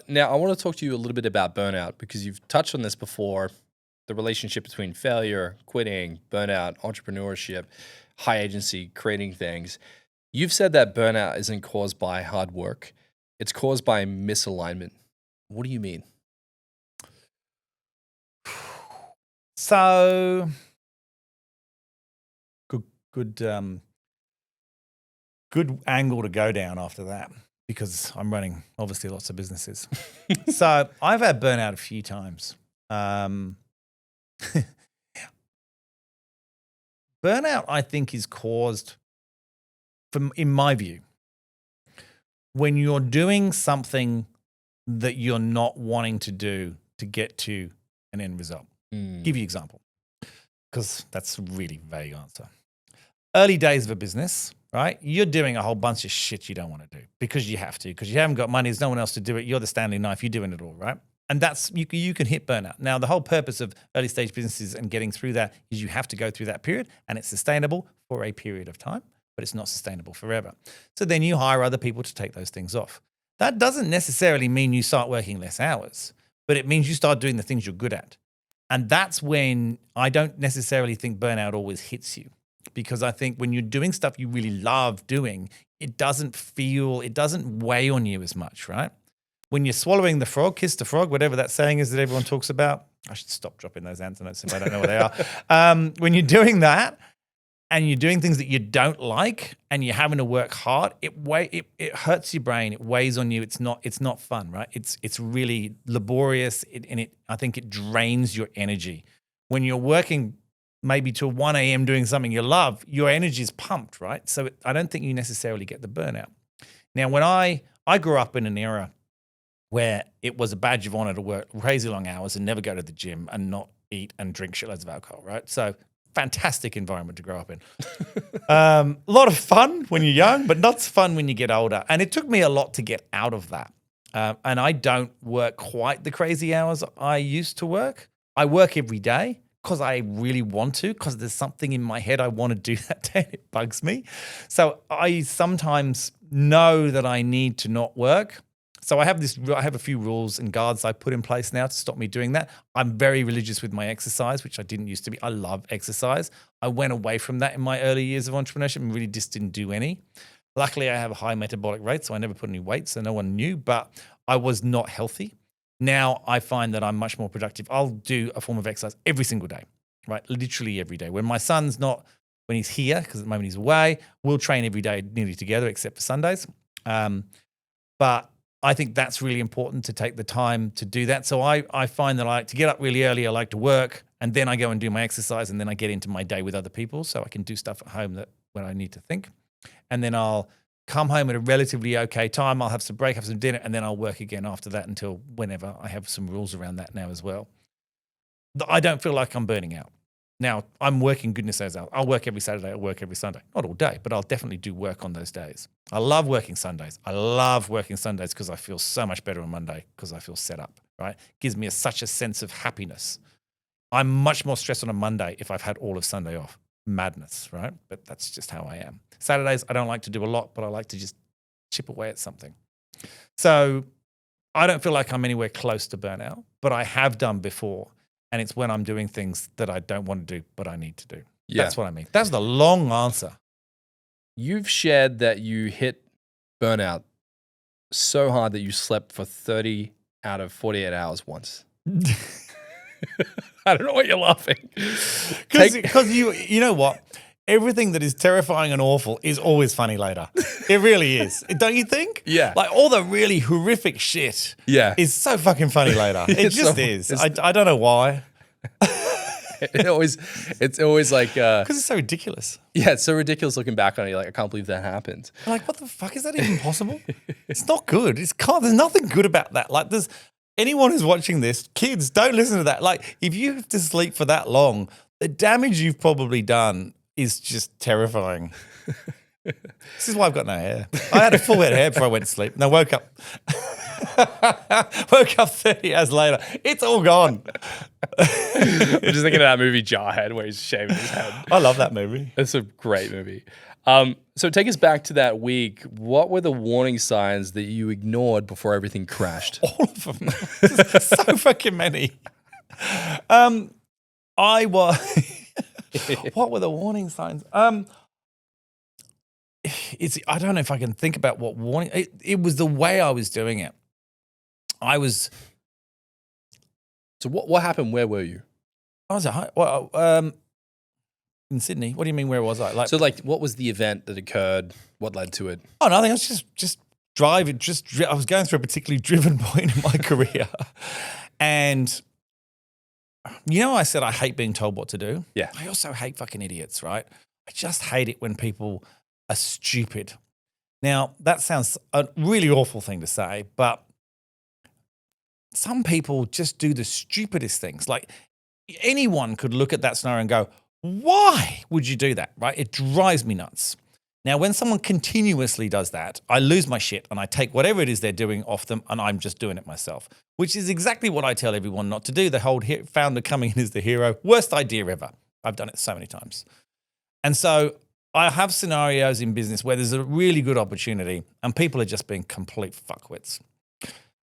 Speaker 2: Now, I want to talk to you a little bit about burnout because you've touched on this before, the relationship between failure, quitting, burnout, entrepreneurship, high agency, creating things. You've said that burnout isn't caused by hard work. It's caused by misalignment. What do you mean?
Speaker 1: So good angle to go down after that, because I'm running obviously lots of businesses. So I've had burnout a few times. Burnout, I think, is caused, in my view, when you're doing something that you're not wanting to do to get to an end result. Give you an example, because that's a really vague answer. Early days of a business, right? You're doing a whole bunch of shit you don't want to do because you have to, because you haven't got money. There's no one else to do it. You're the Stanley knife. You're doing it all, right? And that's, you can hit burnout. Now, the whole purpose of early stage businesses and getting through that is you have to go through that period, and it's sustainable for a period of time, but it's not sustainable forever. So then you hire other people to take those things off. That doesn't necessarily mean you start working less hours, but it means you start doing the things you're good at. And that's when I don't necessarily think burnout always hits you, because I think when you're doing stuff you really love doing, it doesn't weigh on you as much, right? When you're swallowing the frog, kiss the frog, whatever that saying is that everyone talks about. I should stop dropping those answer notes if I don't know what they are. When you're doing that and you're doing things that you don't like and you're having to work hard, it hurts your brain. It weighs on you. It's not fun, right? It's really laborious, I think it drains your energy. When you're working maybe till 1 a.m. doing something you love, your energy is pumped, right? So I don't think you necessarily get the burnout. Now, when I grew up in an era where it was a badge of honor to work crazy long hours and never go to the gym and not eat and drink shitloads of alcohol, right? So fantastic environment to grow up in. A lot of fun when you're young, but not so fun when you get older. And it took me a lot to get out of that. And I don't work quite the crazy hours I used to work. I work every day because I really want to, because there's something in my head I want to do that day. It bugs me. So I sometimes know that I need to not work. So I have a few rules and guards I put in place now to stop me doing that. I'm very religious with my exercise, which I didn't used to be. I love exercise. I went away from that in my early years of entrepreneurship and really just didn't do any. Luckily, I have a high metabolic rate, so I never put any weight, so no one knew, but I was not healthy. Now I find that I'm much more productive. I'll do a form of exercise every single day, right? Literally every day. When he's here, because at the moment he's away, we'll train every day nearly together except for Sundays. But I think that's really important to take the time to do that. So I find that I like to get up really early. I like to work, and then I go and do my exercise, and then I get into my day with other people so I can do stuff at home when I need to think. And then I'll come home at a relatively okay time. I'll have some break, have some dinner, and then I'll work again after that until whenever. I have some rules around that now as well. I don't feel like I'm burning out. Now, I'm working goodness knows out. I'll work every Saturday. I'll work every Sunday. Not all day, but I'll definitely do work on those days. I love working Sundays. I love working Sundays because I feel so much better on Monday because I feel set up, right? Gives me such a sense of happiness. I'm much more stressed on a Monday if I've had all of Sunday off. Madness, right? But that's just how I am. Saturdays, I don't like to do a lot, but I like to just chip away at something. So I don't feel like I'm anywhere close to burnout, but I have done before. And it's when I'm doing things that I don't want to do, but I need to do. Yeah. That's what I mean. That's the long answer.
Speaker 2: You've shared that you hit burnout so hard that you slept for 30 out of 48 hours once? I don't know why you're laughing.
Speaker 1: Because you know what? Everything that is terrifying and awful is always funny later. It really is. Don't you think?
Speaker 2: Yeah.
Speaker 1: Like all the really horrific shit
Speaker 2: Yeah.
Speaker 1: is so fucking funny later. It just is. I don't know why.
Speaker 2: It's always like
Speaker 1: Because it's so ridiculous.
Speaker 2: yeah, it's so ridiculous looking back on it. You're like, I can't believe that happened.
Speaker 1: Like, what the fuck? Is that even possible? It's not good. There's nothing good about that. Like, there's anyone who's watching this, kids, don't listen to that. Like, if you have to sleep for that long, the damage you've probably done is just terrifying. This is why I've got no hair. I had a full head of hair before I went to sleep, and I woke up. Woke up 30 hours later. It's all gone.
Speaker 2: I'm just thinking of that movie Jarhead where he's shaving his head.
Speaker 1: I love that movie.
Speaker 2: It's a great movie. So take us back to that week. What were the warning signs that you ignored before everything crashed?
Speaker 1: All of them. So fucking many. What were the warning signs? I don't know if I can think about what warning. It was the way I was doing it.
Speaker 2: So what happened? Where were you?
Speaker 1: I was at home. In Sydney. What do you mean? Where was I?
Speaker 2: What was the event that occurred? What led to it?
Speaker 1: Oh, nothing. I was just driving. I was going through a particularly driven point in my career, and I said I hate being told what to do.
Speaker 2: Yeah.
Speaker 1: I also hate fucking idiots. Right. I just hate it when people are stupid. Now that sounds a really awful thing to say, but some people just do the stupidest things. Like anyone could look at that scenario and go, why would you do that? Right? It drives me nuts. Now, when someone continuously does that, I lose my shit and I take whatever it is they're doing off them and I'm just doing it myself, which is exactly what I tell everyone not to do. The whole founder coming in as the hero, worst idea ever. I've done it so many times. And so I have scenarios in business where there's a really good opportunity and people are just being complete fuckwits.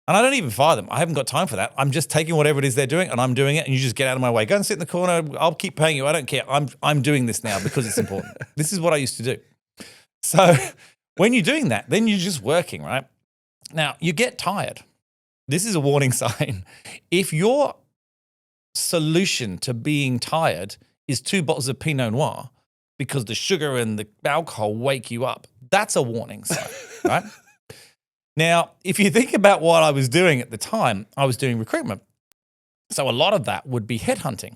Speaker 1: And I don't even fire them. I haven't got time for that. I'm just taking whatever it is they're doing and I'm doing it and you just get out of my way. Go and sit in the corner. I'll keep paying you. I don't care. I'm doing this now because it's important. This is what I used to do. So when you're doing that, then you're just working, right? Now, you get tired. This is a warning sign. If your solution to being tired is 2 bottles of Pinot Noir because the sugar and the alcohol wake you up, that's a warning sign, right? Now, if you think about what I was doing at the time, I was doing recruitment. So a lot of that would be headhunting,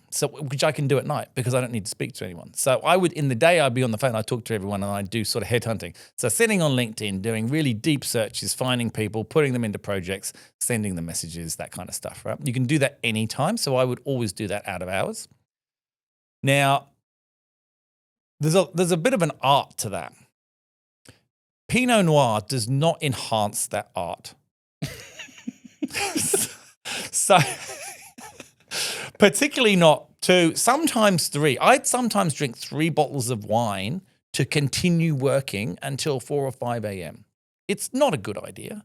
Speaker 1: which I can do at night because I don't need to speak to anyone. So in the day, I'd be on the phone, I'd talk to everyone and I'd do sort of headhunting. So sitting on LinkedIn, doing really deep searches, finding people, putting them into projects, sending them messages, that kind of stuff, right? You can do that anytime. So I would always do that out of hours. Now, there's a bit of an art to that. Pinot Noir does not enhance that art. So, particularly not 2, sometimes 3. I'd sometimes drink 3 bottles of wine to continue working until 4 or 5 a.m. It's not a good idea.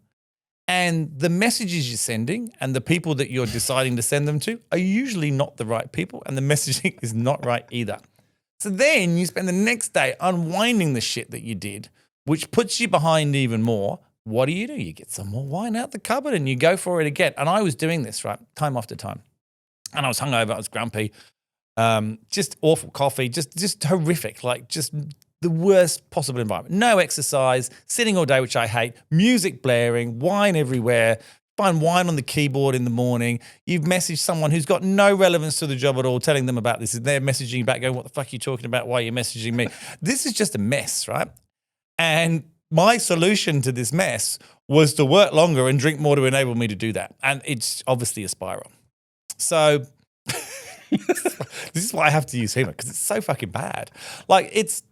Speaker 1: And the messages you're sending and the people that you're deciding to send them to are usually not the right people, and the messaging is not right either. So then you spend the next day unwinding the shit that you did, which puts you behind even more. What do? You get some more wine out the cupboard and you go for it again. And I was doing this, right, time after time. And I was hungover, I was grumpy, just awful coffee, just horrific, like just the worst possible environment. No exercise, sitting all day, which I hate, music blaring, wine everywhere, find wine on the keyboard in the morning. You've messaged someone who's got no relevance to the job at all, telling them about this, and they're messaging you back going, what the fuck are you talking about? Why are you messaging me? This is just a mess, right? And my solution to this mess was to work longer and drink more to enable me to do that. And it's obviously a spiral. So this is why I have to use humor, because it's so fucking bad. Like it's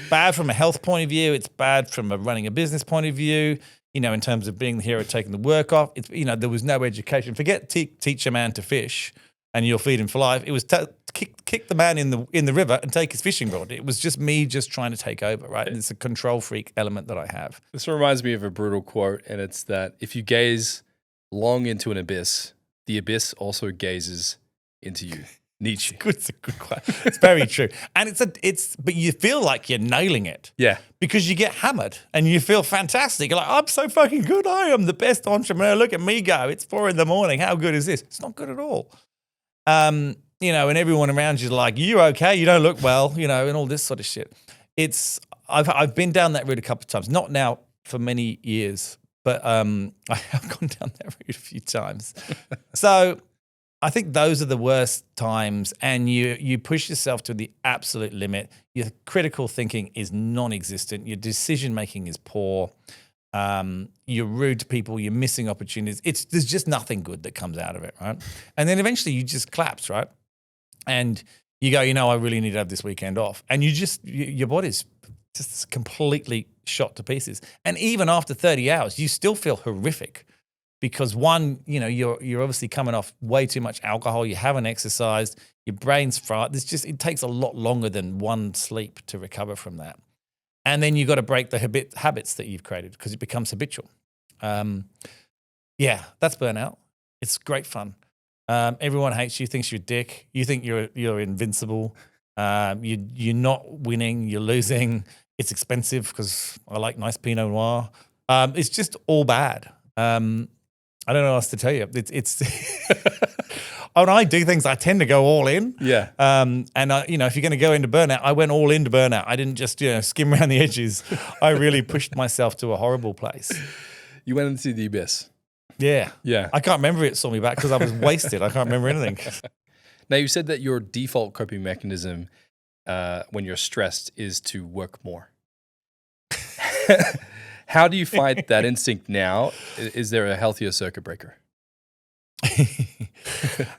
Speaker 1: bad from a health point of view. It's bad from running a business point of view, in terms of being the hero, taking the work off. It's, there was no education. Forget teach a man to fish and you'll feed him for life. It was kick the man in the river and take his fishing rod. It was just me trying to take over, right? And it's a control freak element that I have.
Speaker 2: This reminds me of a brutal quote, and it's that if you gaze long into an abyss, the abyss also gazes into you. Nietzsche.
Speaker 1: It's a good quote. It's very true. And but you feel like you're nailing it.
Speaker 2: Yeah.
Speaker 1: Because you get hammered and you feel fantastic. You're like, I'm so fucking good. I am the best entrepreneur. Look at me go. It's 4 a.m. How good is this? It's not good at all. And everyone around you is like, you okay? You don't look well, and all this sort of shit. I've been down that route a couple of times, not now for many years, but I have gone down that route a few times. So I think those are the worst times, and you push yourself to the absolute limit. Your critical thinking is non-existent. Your decision-making is poor. You're rude to people. You're missing opportunities. There's just nothing good that comes out of it, right? And then eventually you just collapse, right? And you go, I really need to have this weekend off. And your body's just completely shot to pieces. And even after 30 hours, you still feel horrific. Because one, you're obviously coming off way too much alcohol. You haven't exercised. Your brain's fried. It takes a lot longer than one sleep to recover from that. And then you've got to break the habits that you've created because it becomes habitual. That's burnout. It's great fun. Everyone hates you, thinks you're a dick. You think you're invincible. You're not winning. You're losing. It's expensive because I like nice Pinot Noir. It's just all bad. I don't know what else to tell you. It's when I do things, I tend to go all in.
Speaker 2: Yeah.
Speaker 1: And if you're going to go into burnout, I went all into burnout. I didn't just skim around the edges. I really pushed myself to a horrible place.
Speaker 2: You went into the abyss.
Speaker 1: Yeah.
Speaker 2: Yeah.
Speaker 1: I can't remember it saw me back because I was wasted. I can't remember anything.
Speaker 2: Now, you said that your default coping mechanism when you're stressed is to work more. How do you fight that instinct now? Is there a healthier circuit breaker?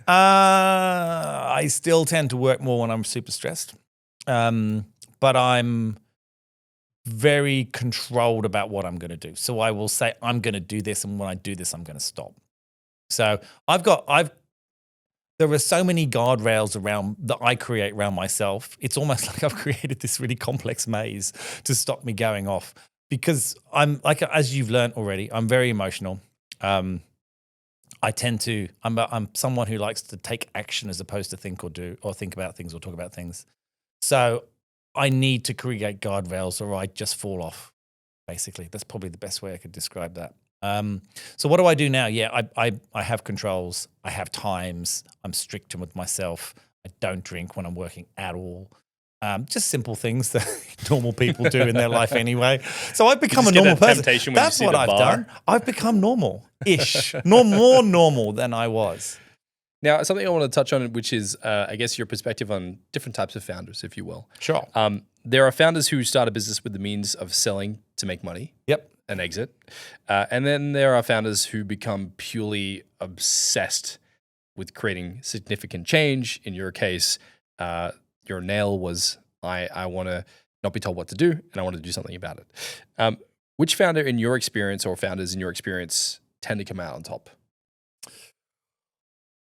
Speaker 1: I still tend to work more when I'm super stressed. But I'm very controlled about what I'm going to do. So I will say, I'm going to do this. And when I do this, I'm going to stop. So there are so many guardrails around that I create around myself. It's almost like I've created this really complex maze to stop me going off. Because I'm like, as you've learned already, I'm very emotional. I'm someone who likes to take action as opposed to think about things or talk about things. So I need to create guardrails or I just fall off, basically. That's probably the best way I could describe that. So what do I do now? Yeah, I have controls. I have times. I'm strict with myself. I don't drink when I'm working at all. Just simple things that normal people do in their life anyway. So I've become a normal person. That's what I've done. I've become normal-ish, more normal than I was.
Speaker 2: Now, something I want to touch on, which is, I guess, your perspective on different types of founders, if you will.
Speaker 1: Sure.
Speaker 2: There are founders who start a business with the means of selling to make money.
Speaker 1: Yep.
Speaker 2: An exit. And then there are founders who become purely obsessed with creating significant change. In your case, your nail was, I want to not be told what to do, and I want to do something about it. Which founder in your experience or founders in your experience tend to come out on top?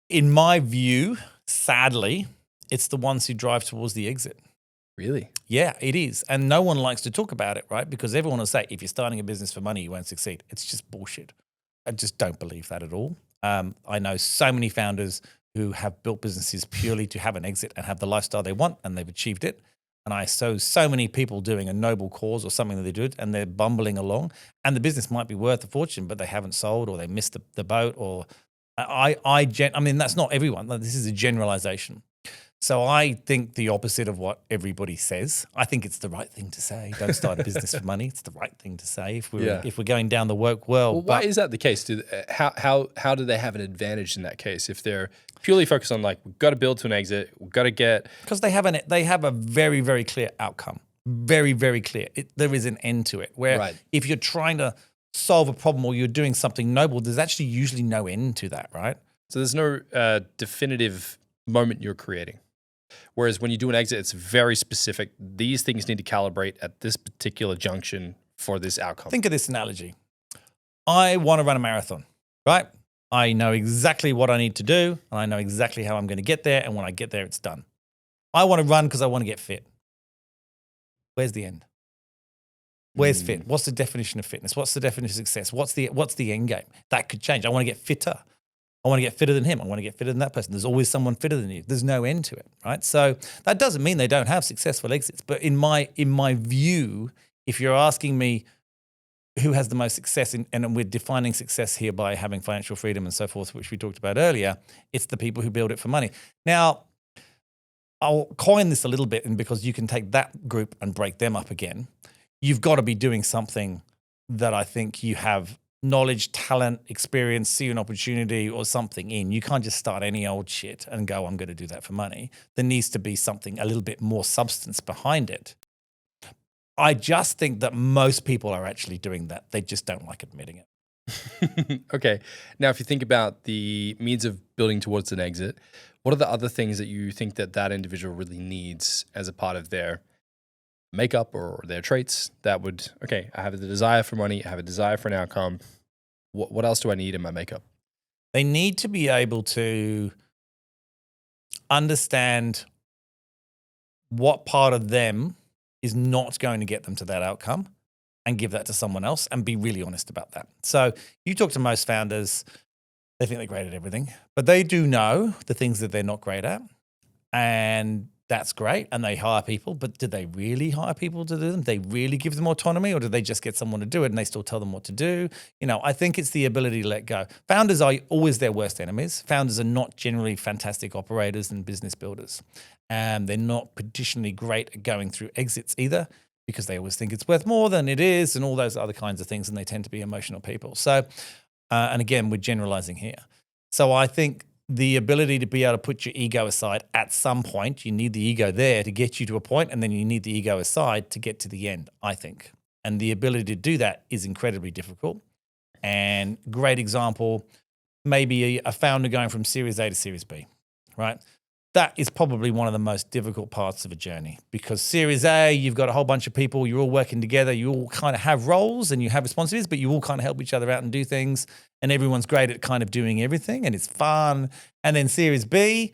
Speaker 1: In my view, sadly, it's the ones who drive towards the exit.
Speaker 2: Really?
Speaker 1: Yeah, it is. And no one likes to talk about it, right? Because everyone will say, if you're starting a business for money, you won't succeed. It's just bullshit. I just don't believe that at all. I know so many founders who have built businesses purely to have an exit and have the lifestyle they want, and they've achieved it. And I saw so many people doing a noble cause or something that they did, and they're bumbling along, and the business might be worth a fortune, but they haven't sold or they missed the boat. Or I mean, that's not everyone. This is a generalization. So I think the opposite of what everybody says. I think it's the right thing to say. Don't start a business for money. It's the right thing to say if we're going down the work world.
Speaker 2: Well, why is that the case? How do they have an advantage in that case if they're purely focused on, like, we've got to build to an exit, we've got to get,
Speaker 1: because they have a very, very clear outcome, very, very clear. There is an end to it. Where if you're trying to solve a problem or you're doing something noble, there's actually usually no end to that, right?
Speaker 2: So there's no definitive moment you're creating. Whereas when you do an exit, it's very specific. These things need to calibrate at this particular junction for this outcome.
Speaker 1: Think of this analogy. I want to run a marathon, right? I know exactly what I need to do, and I know exactly how I'm going to get there, and when I get there, it's done. I want to run because I want to get fit. Where's the end? Where's fit? What's the definition of fitness? What's the definition of success? What's the end game? That could change. I want to get fitter. I want to get fitter than him. I want to get fitter than that person. There's always someone fitter than you. There's no end to it, right? So that doesn't mean they don't have successful exits. But in my view, if you're asking me who has the most success, and we're defining success here by having financial freedom and so forth, which we talked about earlier, it's the people who build it for money. Now, I'll coin this a little bit, and because you can take that group and break them up again, you've got to be doing something that I think you have knowledge, talent, experience, see an opportunity or something in. You can't just start any old shit and go, I'm going to do that for money. There needs to be something, a little bit more substance behind it. I just think that most people are actually doing that. They just don't like admitting it.
Speaker 2: Okay. Now, if you think about the means of building towards an exit, what are the other things that you think that individual really needs as a part of their makeup or their traits that would, okay, I have the desire for money, I have a desire for an outcome. What else do I need in my makeup?
Speaker 1: They need to be able to understand what part of them is not going to get them to that outcome and give that to someone else and be really honest about that. So you talk to most founders, they think they're great at everything, but they do know the things that they're not great at. And that's great. And they hire people, but do they really hire people to do them? Do they really give them autonomy, or do they just get someone to do it and they still tell them what to do? You know, I think it's the ability to let go. Founders are always their worst enemies. Founders are not generally fantastic operators and business builders. And they're not particularly great at going through exits either, because they always think it's worth more than it is and all those other kinds of things. And they tend to be emotional people. So, and again, we're generalizing here. So I think the ability to be able to put your ego aside at some point, you need the ego there to get you to a point, and then you need the ego aside to get to the end, I think. And the ability to do that is incredibly difficult. And great example, maybe a founder going from Series A to Series B, right? That is probably one of the most difficult parts of a journey, because Series A, you've got a whole bunch of people, you're all working together, you all kind of have roles and you have responsibilities, but you all kind of help each other out and do things, and everyone's great at kind of doing everything and it's fun. And then Series B,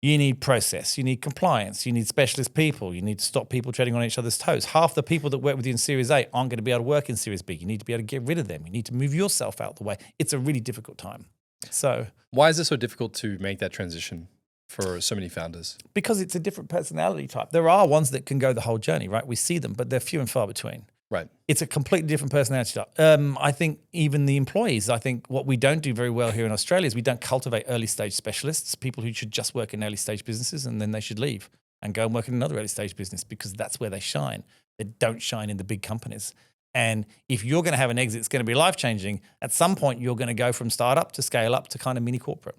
Speaker 1: you need process, you need compliance, you need specialist people, you need to stop people treading on each other's toes. Half the people that work with you in Series A aren't going to be able to work in Series B. You need to be able to get rid of them. You need to move yourself out the way. It's a really difficult time. So
Speaker 2: why is it so difficult to make that transition for so many founders?
Speaker 1: Because it's a different personality type. There are ones that can go the whole journey, right? We see them, but they're few and far between.
Speaker 2: Right.
Speaker 1: It's a completely different personality type. I think even the employees, I think what we don't do very well here in Australia is we don't cultivate early stage specialists, people who should just work in early stage businesses, and then they should leave and go and work in another early stage business, because that's where they shine. They don't shine in the big companies. And if you're going to have an exit, it's going to be life changing. At some point, you're going to go from startup to scale up to kind of mini corporate.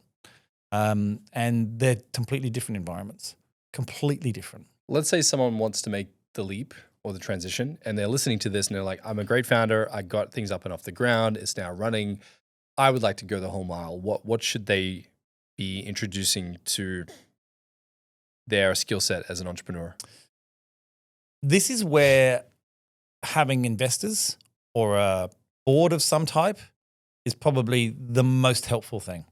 Speaker 1: And they're completely different environments, completely different.
Speaker 2: Let's say someone wants to make the leap or the transition, and they're listening to this and they're like, I'm a great founder. I got things up and off the ground. It's now running. I would like to go the whole mile. What should they be introducing to their skill set as an entrepreneur?
Speaker 1: This is where having investors or a board of some type is probably the most helpful thing,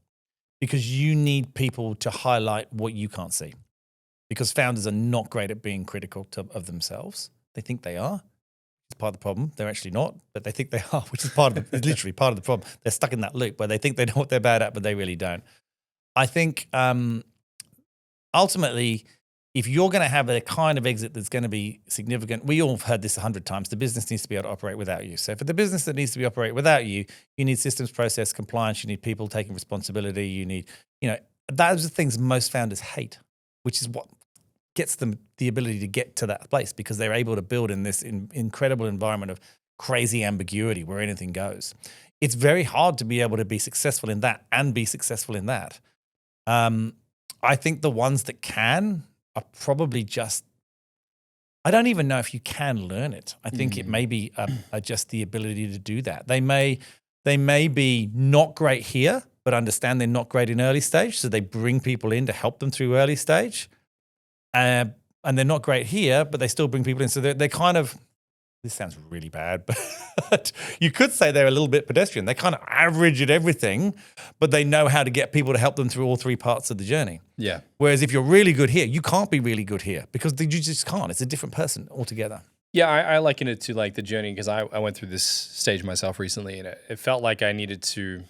Speaker 1: because you need people to highlight what you can't see, because founders are not great at being critical of themselves. They think they are. It's part of the problem. They're actually not, but they think they are, which is part of it's literally part of the problem. They're stuck in that loop where they think they know what they're bad at, but they really don't. I think ultimately, if you're going to have a kind of exit that's going to be significant, we all have heard this 100 times, the business needs to be able to operate without you. So for the business that needs to be operate without you, you need systems, process, compliance, you need people taking responsibility, you need, those are things most founders hate, which is what gets them the ability to get to that place, because they're able to build in this incredible environment of crazy ambiguity where anything goes. It's very hard to be able to be successful in that and be successful in that. I think the ones that can are probably just, I don't even know if you can learn it. I think it may be just the ability to do that. They may be not great here, but understand they're not great in early stage. So they bring people in to help them through early stage. And they're not great here, but they still bring people in. So they're kind of, this sounds really bad, but you could say they're a little bit pedestrian. They kind of average at everything, but they know how to get people to help them through all three parts of the journey.
Speaker 2: Yeah.
Speaker 1: Whereas if you're really good here, you can't be really good here, because you just can't. It's a different person altogether.
Speaker 2: Yeah, I liken it to like the journey, because I went through this stage myself recently, and it felt like I needed to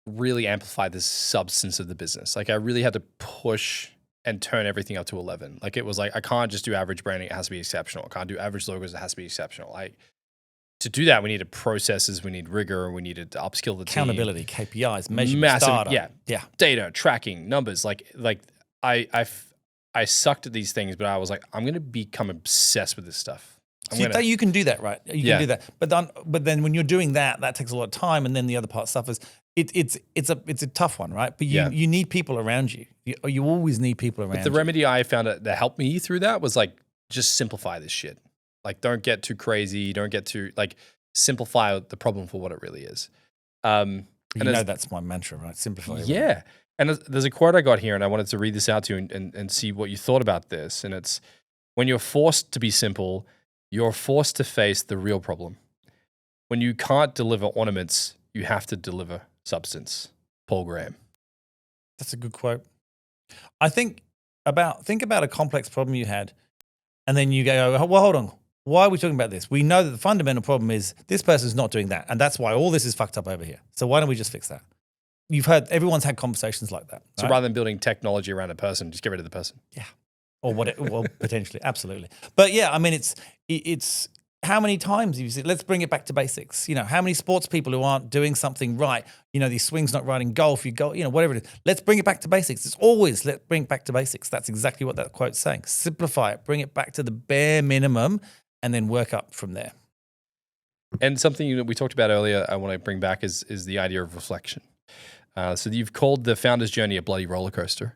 Speaker 2: really amplify the substance of the business. Like I really had to push and turn everything up to 11. Like it was like, I can't just do average branding. It has to be exceptional. I can't do average logos. It has to be exceptional. Like to do that, we needed processes, we need rigor, we needed to upskill the
Speaker 1: Accountability,
Speaker 2: team.
Speaker 1: KPIs, measurement,
Speaker 2: Massive,
Speaker 1: data.
Speaker 2: yeah. Data, tracking, numbers. Like I sucked at these things, but I was like, I'm going to become obsessed with this stuff.
Speaker 1: You can do that, right? You can do that. But then when you're doing that, that takes a lot of time, and then the other part suffers. It's a tough one, right? But you need people around you. You always need people around you.
Speaker 2: The remedy I found that helped me through that was like, just simplify this shit. Like, don't get too crazy. Don't get too, like, simplify the problem for what it really is.
Speaker 1: And that's my mantra, right? Simplify.
Speaker 2: Yeah. And there's a quote I got here, and I wanted to read this out to you and see what you thought about this. And it's, when you're forced to be simple, you're forced to face the real problem. When you can't deliver ornaments, you have to deliver substance. Paul Graham.
Speaker 1: That's a good quote. Think about a complex problem you had, and then you go, well, hold on. Why are we talking about this? We know that the fundamental problem is this person's not doing that, and that's why all this is fucked up over here. So why don't we just fix that? Everyone's had conversations like that.
Speaker 2: So rather than building technology around a person, just get rid of the person.
Speaker 1: Yeah. Or well, potentially, absolutely. But yeah, I mean, it's how many times you see, let's bring it back to basics. How many sports people who aren't doing something right, these swings not right in golf, whatever it is. Let's bring it back to basics. It's always, let's bring it back to basics. That's exactly what that quote's saying. Simplify it, bring it back to the bare minimum, and then work up from there.
Speaker 2: And something that we talked about earlier, I want to bring back is the idea of reflection. So you've called the founder's journey a bloody roller coaster,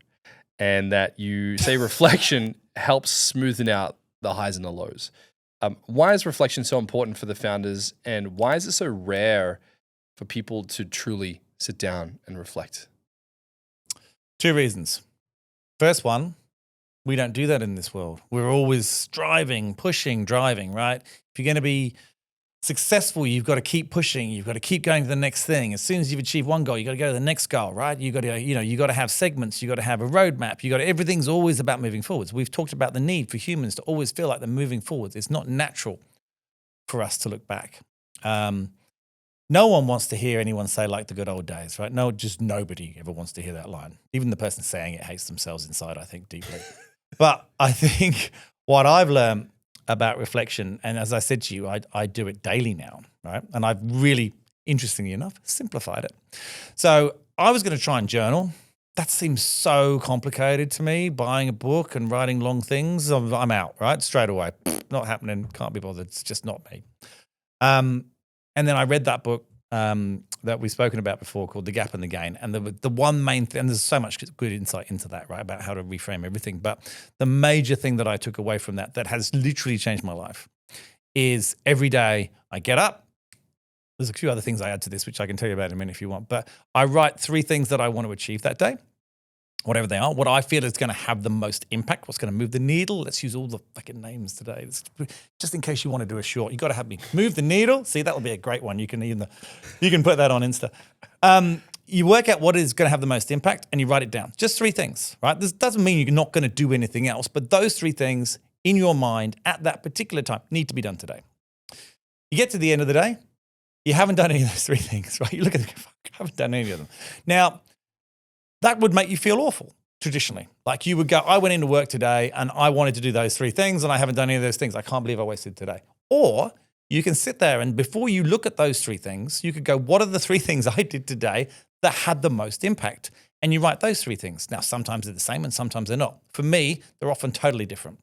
Speaker 2: and that you say reflection helps smoothen out the highs and the lows. Why is reflection so important for the founders, and why is it so rare for people to truly sit down and reflect?
Speaker 1: 2 reasons. First one, we don't do that in this world. We're always striving, pushing, driving, right? If you're going to be successful, you've got to keep pushing. You've got to keep going to the next thing. As soon as you've achieved one goal, you got to go to the next goal, right? You got to, you got to have segments. You got to have a roadmap. Everything's always about moving forwards. We've talked about the need for humans to always feel like they're moving forwards. It's not natural for us to look back. No one wants to hear anyone say like the good old days, right? No, just nobody ever wants to hear that line. Even the person saying it hates themselves inside, I think, deeply. But I think what I've learned about reflection, and as I said to you, I do it daily now, right? And I've really, interestingly enough, simplified it. So I was going to try and journal. That seems so complicated to me, buying a book and writing long things. I'm out, right? Straight away. Not happening, can't be bothered. It's just not me. And then I read that book that we've spoken about before called The Gap and the Gain. And the one main thing, and there's so much good insight into that, right, about how to reframe everything. But the major thing that I took away from that has literally changed my life is every day I get up. There's a few other things I add to this, which I can tell you about in a minute if you want. But I write 3 things that I want to achieve that day, whatever they are, what I feel is going to have the most impact, what's going to move the needle. Let's use all the fucking names today. Just in case you want to do a short, you got to have me move the needle. See, that'll be a great one. You can put that on Insta. You work out what is going to have the most impact and you write it down. Just 3 things, right? This doesn't mean you're not going to do anything else, but those 3 things in your mind at that particular time need to be done today. You get to the end of the day, you haven't done any of those 3 things, right? You look at it, I haven't done any of them. Now, that would make you feel awful traditionally. Like you would go, I went into work today and I wanted to do those 3 things and I haven't done any of those things. I can't believe I wasted today. Or you can sit there and before you look at those 3 things, you could go, what are the 3 things I did today that had the most impact? And you write those 3 things. Now, sometimes they're the same and sometimes they're not. For me, they're often totally different.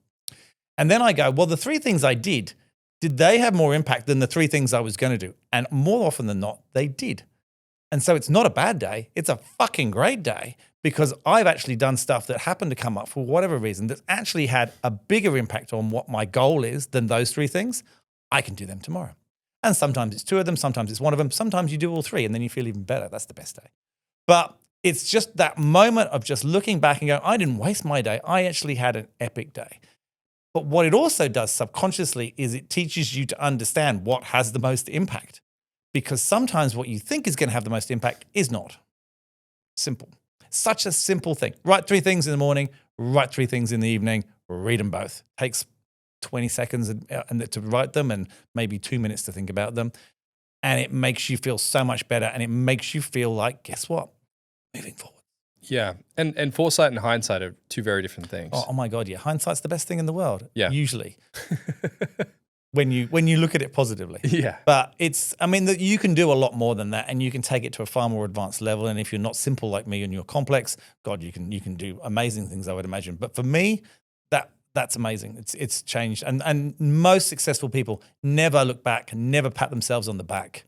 Speaker 1: And then I go, well, the 3 things I did they have more impact than the 3 things I was going to do? And more often than not, they did. And so it's not a bad day. It's a fucking great day because I've actually done stuff that happened to come up for whatever reason that's actually had a bigger impact on what my goal is than those 3 things. I can do them tomorrow. And sometimes it's 2 of them. Sometimes it's 1 of them. Sometimes you do all 3 and then you feel even better. That's the best day. But it's just that moment of just looking back and going, I didn't waste my day. I actually had an epic day. But what it also does subconsciously is it teaches you to understand what has the most impact. Because sometimes what you think is going to have the most impact is not. Simple. Such a simple thing. Write 3 things in the morning, write 3 things in the evening, read them both. Takes 20 seconds to write them and maybe 2 minutes to think about them. and it makes you feel so much better, and it makes you feel like, guess what? Moving forward.
Speaker 2: Yeah. And foresight and hindsight are two very different things.
Speaker 1: Oh my God, yeah. Hindsight's the best thing in the world.
Speaker 2: Yeah.
Speaker 1: Usually. when you look at it positively.
Speaker 2: Yeah.
Speaker 1: But you can do a lot more than that, and you can take it to a far more advanced level. And if you're not simple like me and you're complex, God, you can do amazing things, I would imagine. But for me, that's amazing. It's changed. And most successful people never look back, never pat themselves on the back,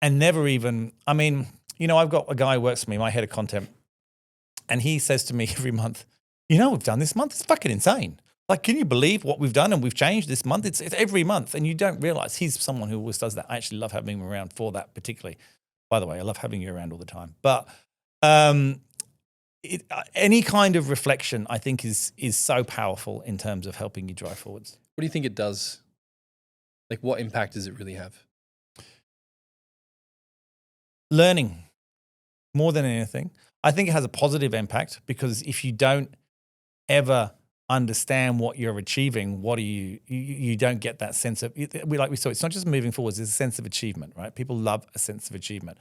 Speaker 1: and never even, I've got a guy who works for me, my head of content, and he says to me every month, we've done this month. It's fucking insane. Like, can you believe what we've done and we've changed this month? It's every month, and you don't realize he's someone who always does that. I actually love having him around for that particularly. By the way, I love having you around all the time. But any kind of reflection, I think, is so powerful in terms of helping you drive forwards.
Speaker 2: What do you think it does? Like, what impact does it really have?
Speaker 1: Learning more than anything. I think it has a positive impact, because if you don't ever understand what you're achieving, you don't get that sense of, like we saw, it's not just moving forwards, it's a sense of achievement, right? People love a sense of achievement.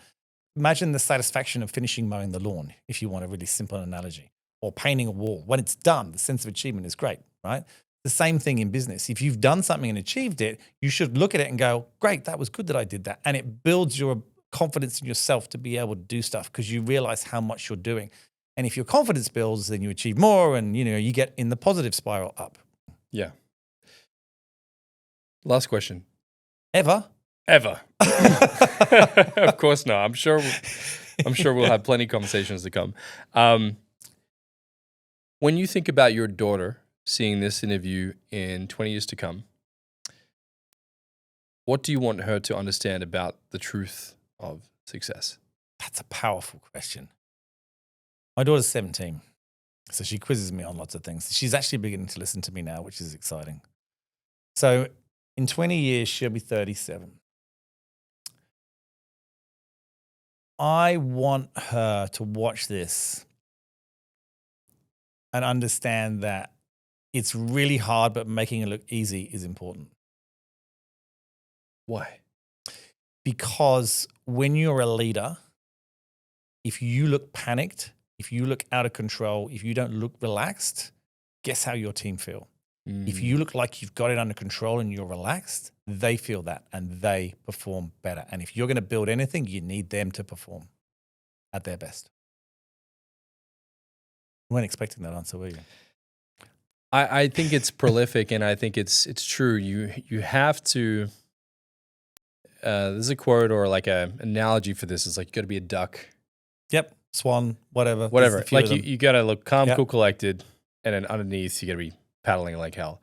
Speaker 1: Imagine the satisfaction of finishing mowing the lawn, if you want a really simple analogy, or painting a wall. When it's done, the sense of achievement is great, right? The same thing in business. If you've done something and achieved it, you should look at it and go, great, that was good that I did that. And it builds your confidence in yourself to be able to do stuff, because you realize how much you're doing. And if your confidence builds, then you achieve more, and you get in the positive spiral up.
Speaker 2: Yeah. Last question.
Speaker 1: Ever?
Speaker 2: Of course not. I'm sure we'll have plenty of conversations to come. When you think about your daughter seeing this interview in 20 years to come, what do you want her to understand about the truth of success?
Speaker 1: That's a powerful question. My daughter's 17, so she quizzes me on lots of things. She's actually beginning to listen to me now, which is exciting. So in 20 years, she'll be 37. I want her to watch this and understand that it's really hard, but making it look easy is important.
Speaker 2: Why?
Speaker 1: Because when you're a leader, if you look panicked, if you look out of control, if you don't look relaxed, guess how your team feel? If you look like you've got it under control and you're relaxed, they feel that and they perform better. And if you're going to build anything, you need them to perform at their best. You weren't expecting that answer, were you?
Speaker 2: I think it's prolific, and I think it's true. You have to. There's a quote or like an analogy for this. It's like you got to be a duck.
Speaker 1: Yep, swan, whatever.
Speaker 2: Like you got to look calm, cool, collected, and then underneath you got to be paddling like hell.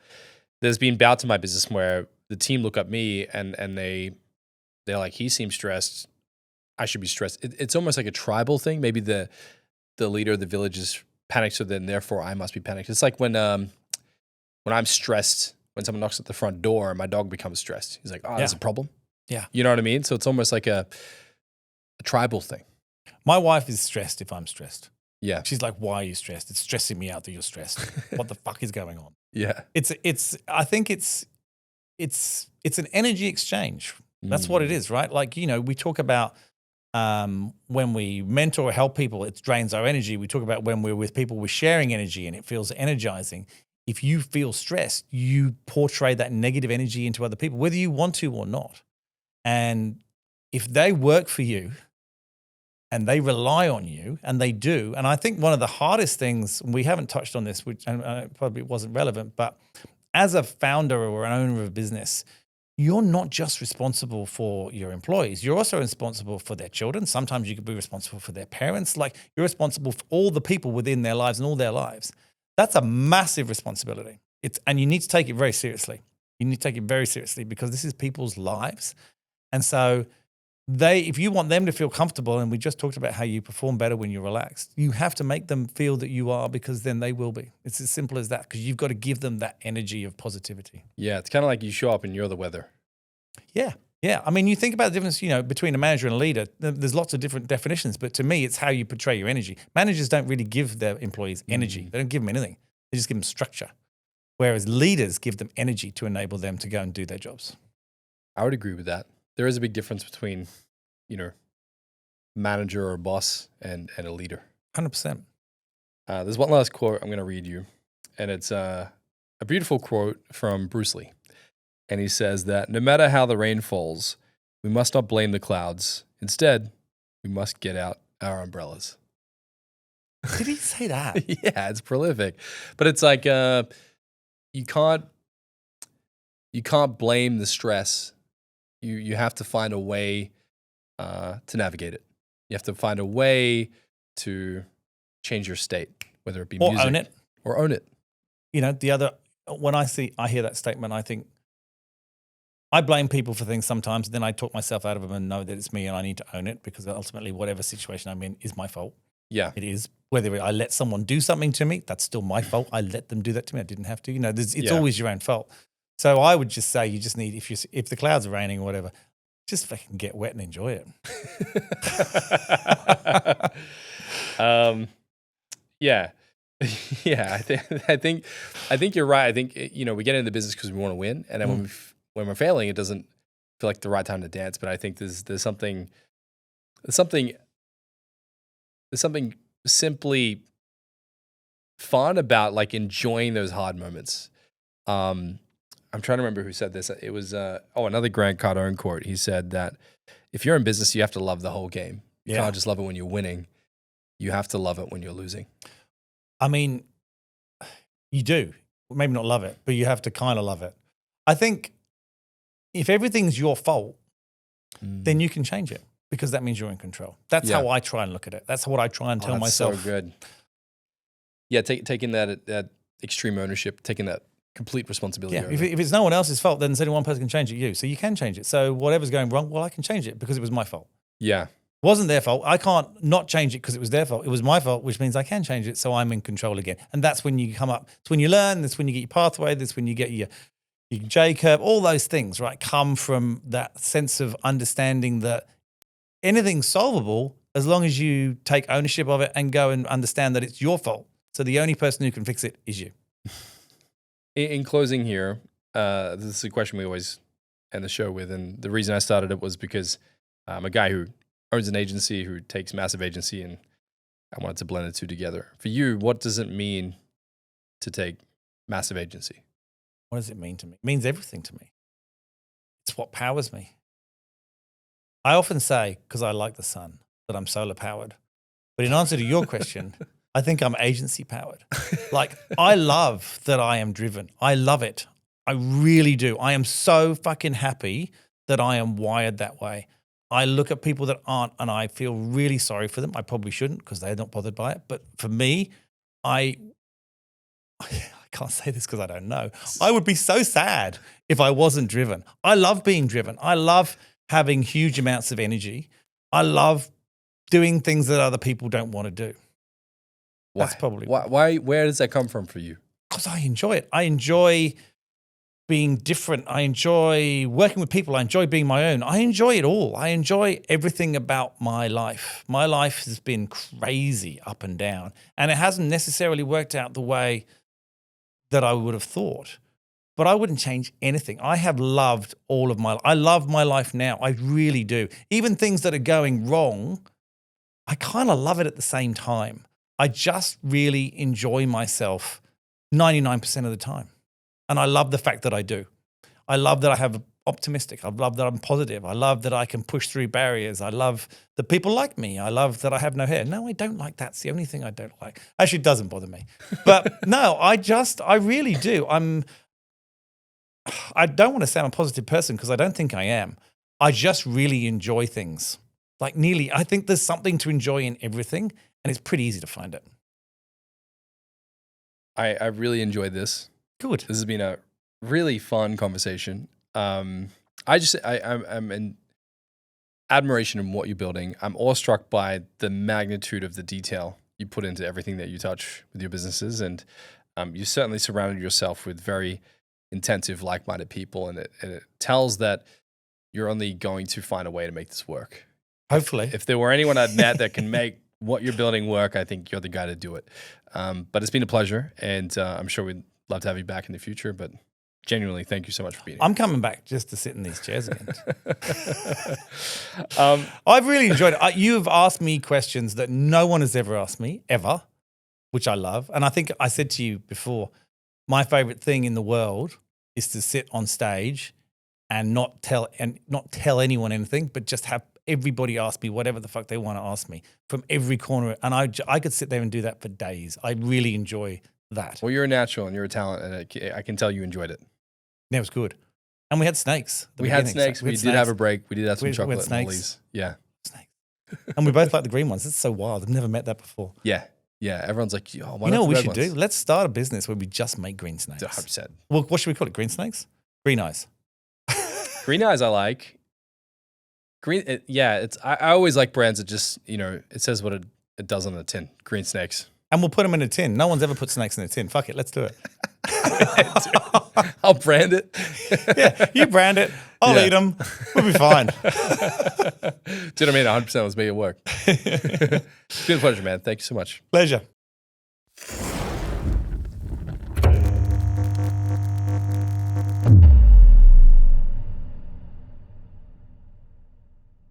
Speaker 2: There's been bouts in my business where the team look at me and they're like, he seems stressed. I should be stressed. It's almost like a tribal thing. Maybe the leader of the village is panicked, so then therefore I must be panicked. It's like when I'm stressed, when someone knocks at the front door, my dog becomes stressed. He's like, there's a problem.
Speaker 1: Yeah.
Speaker 2: You know what I mean? So it's almost like a tribal thing.
Speaker 1: My wife is stressed if I'm stressed.
Speaker 2: Yeah.
Speaker 1: She's like, why are you stressed? It's stressing me out that you're stressed. What the fuck is going on?
Speaker 2: Yeah.
Speaker 1: I think it's an energy exchange. That's what it is, right? Like, we talk about when we mentor or help people, it drains our energy. We talk about when we're with people, we're sharing energy and it feels energizing. If you feel stressed, you portray that negative energy into other people, whether you want to or not. And if they work for you and they rely on you, and they do, and I think one of the hardest things, we haven't touched on this, which probably wasn't relevant, but as a founder or an owner of a business, you're not just responsible for your employees. You're also responsible for their children. Sometimes you could be responsible for their parents. Like, you're responsible for all the people within their lives and all their lives. That's a massive responsibility. And you need to take it very seriously. You need to take it very seriously, because this is people's lives. And so if you want them to feel comfortable, and we just talked about how you perform better when you're relaxed, you have to make them feel that you are, because then they will be. It's as simple as that, because you've got to give them that energy of positivity.
Speaker 2: Yeah, it's kind of like you show up and you're the weather.
Speaker 1: Yeah. Yeah. I mean, you think about the difference, between a manager and a leader. There's lots of different definitions, but to me, it's how you portray your energy. Managers don't really give their employees energy. They don't give them anything. They just give them structure. Whereas leaders give them energy to enable them to go and do their jobs.
Speaker 2: I would agree with that. there is a big difference between, manager or boss and a leader.
Speaker 1: 100%.
Speaker 2: There's one last quote I'm going to read you, and it's a beautiful quote from Bruce Lee. And he says that no matter how the rain falls, we must not blame the clouds. Instead, we must get out our umbrellas.
Speaker 1: Did he say that?
Speaker 2: Yeah, it's prolific. But it's like you can't blame the stress. You have to find a way to navigate it. You have to find a way to change your state, whether it be
Speaker 1: Or
Speaker 2: music
Speaker 1: own it.
Speaker 2: or own it.
Speaker 1: When I hear that statement, I think I blame people for things sometimes, then I talk myself out of them and know that it's me and I need to own it, because ultimately whatever situation I'm in is my fault.
Speaker 2: Yeah.
Speaker 1: It is. Whether I let someone do something to me, that's still my fault. I let them do that to me. I didn't have to. It's always your own fault. So I would just say you just need, if the clouds are raining or whatever, just fucking get wet and enjoy it.
Speaker 2: Yeah. Yeah. I think you're right. I think, we get into the business because we want to win. And then when we're failing, it doesn't feel like the right time to dance. But I think there's something simply fun about like enjoying those hard moments. I'm trying to remember who said this. It was another Grant Cardone quote. He said that if you're in business, you have to love the whole game. You can't just love it when you're winning. You have to love it when you're losing.
Speaker 1: I mean, you do. Maybe not love it, but you have to kind of love it. I think if everything's your fault, then you can change it, because that means you're in control. That's how I try and look at it. That's what I try and tell myself.
Speaker 2: So good. Yeah, taking that extreme ownership, taking that complete responsibility.
Speaker 1: Yeah, if it's no one else's fault, then only one person can change it, you. So you can change it. So whatever's going wrong, well, I can change it because it was my fault.
Speaker 2: Yeah.
Speaker 1: It wasn't their fault. I can't not change it because it was their fault. It was my fault, which means I can change it. So I'm in control again. And that's when you come up. It's when you learn. That's when you get your pathway. That's when you get your J-curve. All those things, right, come from that sense of understanding that anything's solvable as long as you take ownership of it and go and understand that it's your fault. So the only person who can fix it is you.
Speaker 2: In closing here, this is a question we always end the show with. And the reason I started it was because I'm a guy who owns an agency, who takes massive agency, and I wanted to blend the two together. For you, what does it mean to take massive agency?
Speaker 1: What does it mean to me? It means everything to me. It's what powers me. I often say, because I like the sun, that I'm solar powered. But in answer to your question, I think I'm agency powered. Like, I love that I am driven. I love it. I really do. I am so fucking happy that I am wired that way. I look at people that aren't and I feel really sorry for them. I probably shouldn't, because they're not bothered by it. But for me, I can't say this because I don't know. I would be so sad if I wasn't driven. I love being driven. I love having huge amounts of energy. I love doing things that other people don't want to do.
Speaker 2: Why?
Speaker 1: That's probably
Speaker 2: why. Where does that come from for you?
Speaker 1: Because I enjoy it. I enjoy being different. I enjoy working with people. I enjoy being my own. I enjoy it all. I enjoy everything about my life. My life has been crazy up and down, and it hasn't necessarily worked out the way that I would have thought. But I wouldn't change anything. I have loved all of I love my life now. I really do. Even things that are going wrong, I kind of love it at the same time. I just really enjoy myself 99% of the time. And I love the fact that I do. I love that I have optimistic. I love that I'm positive. I love that I can push through barriers. I love that people like me. I love that I have no hair. No, I don't like that. It's the only thing I don't like. Actually, it doesn't bother me. But no, I really do. I don't want to sound a positive person because I don't think I am. I just really enjoy things. I think there's something to enjoy in everything, and it's pretty easy to find it.
Speaker 2: I really enjoyed this.
Speaker 1: Good.
Speaker 2: This has been a really fun conversation. I'm in admiration of what you're building. I'm awestruck by the magnitude of the detail you put into everything that you touch with your businesses, and you certainly surrounded yourself with very intensive, like-minded people, and it tells that you're only going to find a way to make this work.
Speaker 1: Hopefully.
Speaker 2: If there were anyone I'd met that can make what you're building work, I think you're the guy to do it. But it's been a pleasure, and I'm sure we'd love to have you back in the future, but Genuinely, thank you so much for being here.
Speaker 1: I'm coming back just to sit in these chairs again. I've really enjoyed it. You've asked me questions that no one has ever asked me, ever, which I love. And I think I said to you before, my favorite thing in the world is to sit on stage and not tell anyone anything, but just have everybody ask me whatever the fuck they want to ask me from every corner. And I could sit there and do that for days. I really enjoy that.
Speaker 2: Well, you're a natural and you're a talent, and I can tell you enjoyed it.
Speaker 1: That was good. And we had snakes.
Speaker 2: We had snakes. We did have a break. We did have some chocolate mollies. Yeah.
Speaker 1: Snakes. And we both like the green ones. It's so wild. I've never met that before.
Speaker 2: Yeah. Yeah. Everyone's like, oh, why
Speaker 1: you know
Speaker 2: not
Speaker 1: what we
Speaker 2: the
Speaker 1: should
Speaker 2: red
Speaker 1: do?
Speaker 2: ones?
Speaker 1: Let's start a business where we just make green snakes.
Speaker 2: 100%.
Speaker 1: Well, what should we call it? Green snakes? Green eyes.
Speaker 2: Green eyes, I like. Green, I always like brands that just, it says what it does on the tin. Green snakes.
Speaker 1: And we'll put them in a tin. No one's ever put snakes in a tin. Fuck it, let's do it.
Speaker 2: I'll brand it.
Speaker 1: Yeah, you brand it. I'll eat them. We'll be fine.
Speaker 2: Do you know what I mean? 100% was making it work. It's been a pleasure, man. Thank you so much.
Speaker 1: Pleasure.